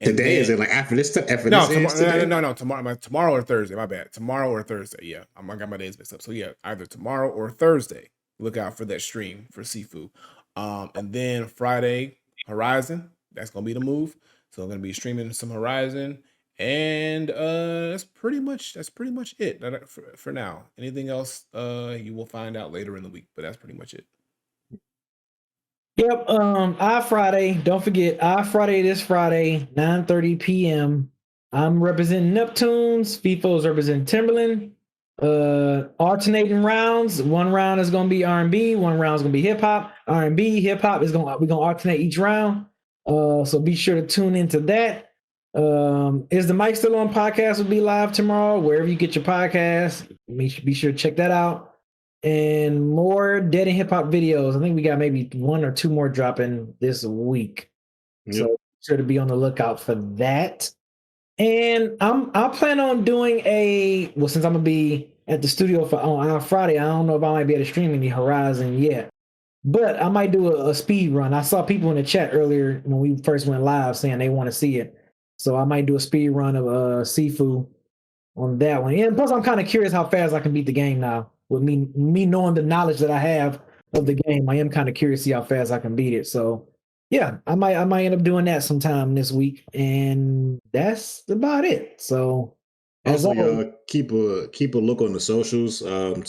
Speaker 2: And
Speaker 3: Today
Speaker 2: then,
Speaker 3: is it like after this?
Speaker 2: no, tomorrow or Thursday. My bad. Tomorrow or Thursday. Yeah, I got my days mixed up. So yeah, either tomorrow or Thursday. Look out for that stream for Sifu. And then Friday, Horizon. That's gonna be the move. So I'm gonna be streaming some Horizon, and that's pretty much it for now. Anything else you will find out later in the week, but that's pretty much it.
Speaker 1: Yep. Friday. Don't forget, Friday this Friday, 9:30 p.m. I'm representing Neptunes. FIFO's representing Timberland. Alternating rounds. One round is gonna be R&B. One round is gonna be hip hop. R&B, hip hop we're gonna alternate each round. So be sure to tune into that. Is the mic still on? Podcast will be live tomorrow wherever you get your podcast. Be sure to check that out. And more Dead and Hip Hop videos. I think we got maybe 1 or 2 more dropping this week.
Speaker 3: Yep.
Speaker 1: So be sure to be on the lookout for that. And I plan on doing since I'm gonna be at the studio on Friday, I don't know if I might be able to stream any Horizon yet. But I might do a speed run. I saw people in the chat earlier when we first went live saying they want to see it. So I might do a speed run of Sifu on that one. And plus I'm kind of curious how fast I can beat the game now. With me knowing the knowledge that I have of the game, I am kind of curious to see how fast I can beat it. So yeah, I might end up doing that sometime this week, and that's about it. So
Speaker 3: also, y'all keep a look on the socials.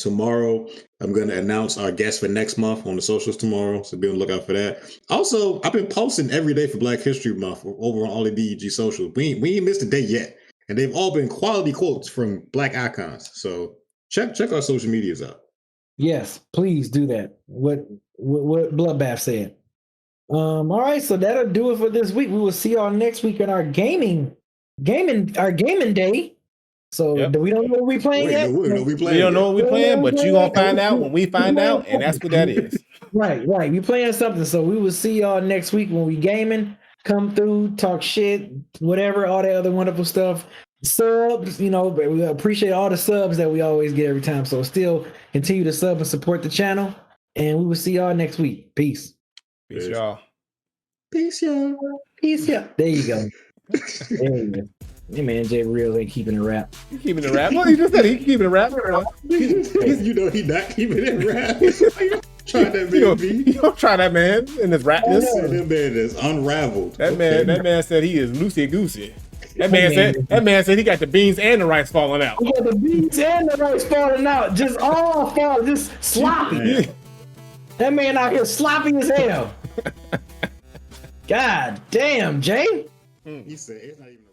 Speaker 3: Tomorrow I'm going to announce our guest for next month on the socials tomorrow, so be on the lookout for that. Also, I've been posting every day for Black History Month over on all the DEG socials. We ain't missed a day yet, and they've all been quality quotes from Black icons. So check our social medias out.
Speaker 1: Yes, please do that. What Bloodbath said. All right, so that'll do it for this week. We will see y'all next week in our gaming day. So we don't know what we playing yet.
Speaker 2: We don't know what we playing, but you gonna find out when we find out, and that's what that is.
Speaker 1: Right. We playing something. So we will see y'all next week when we gaming. Come through, talk shit, whatever, all that other wonderful stuff. Subs, we appreciate all the subs that we always get every time. So still continue to sub and support the channel. And we will see y'all next week. Peace.
Speaker 2: Peace, y'all.
Speaker 3: Peace, y'all.
Speaker 1: Peace, y'all. There you go. There you go. Hey man, Jay Real ain't keeping it rap.
Speaker 2: He keeping it rap. Well, he just said he keeping it rap.
Speaker 3: You know he not keeping it rap. Try that man.
Speaker 2: You don't try that man in his rapness.
Speaker 3: That man is unraveled.
Speaker 2: That man said he is loosey goosey. That man said he got the beans and the rice falling out.
Speaker 1: He got the beans and the rice falling out. Just all fall, just sloppy. Man. That man out here sloppy as hell. God damn, Jay.
Speaker 3: He said it's not even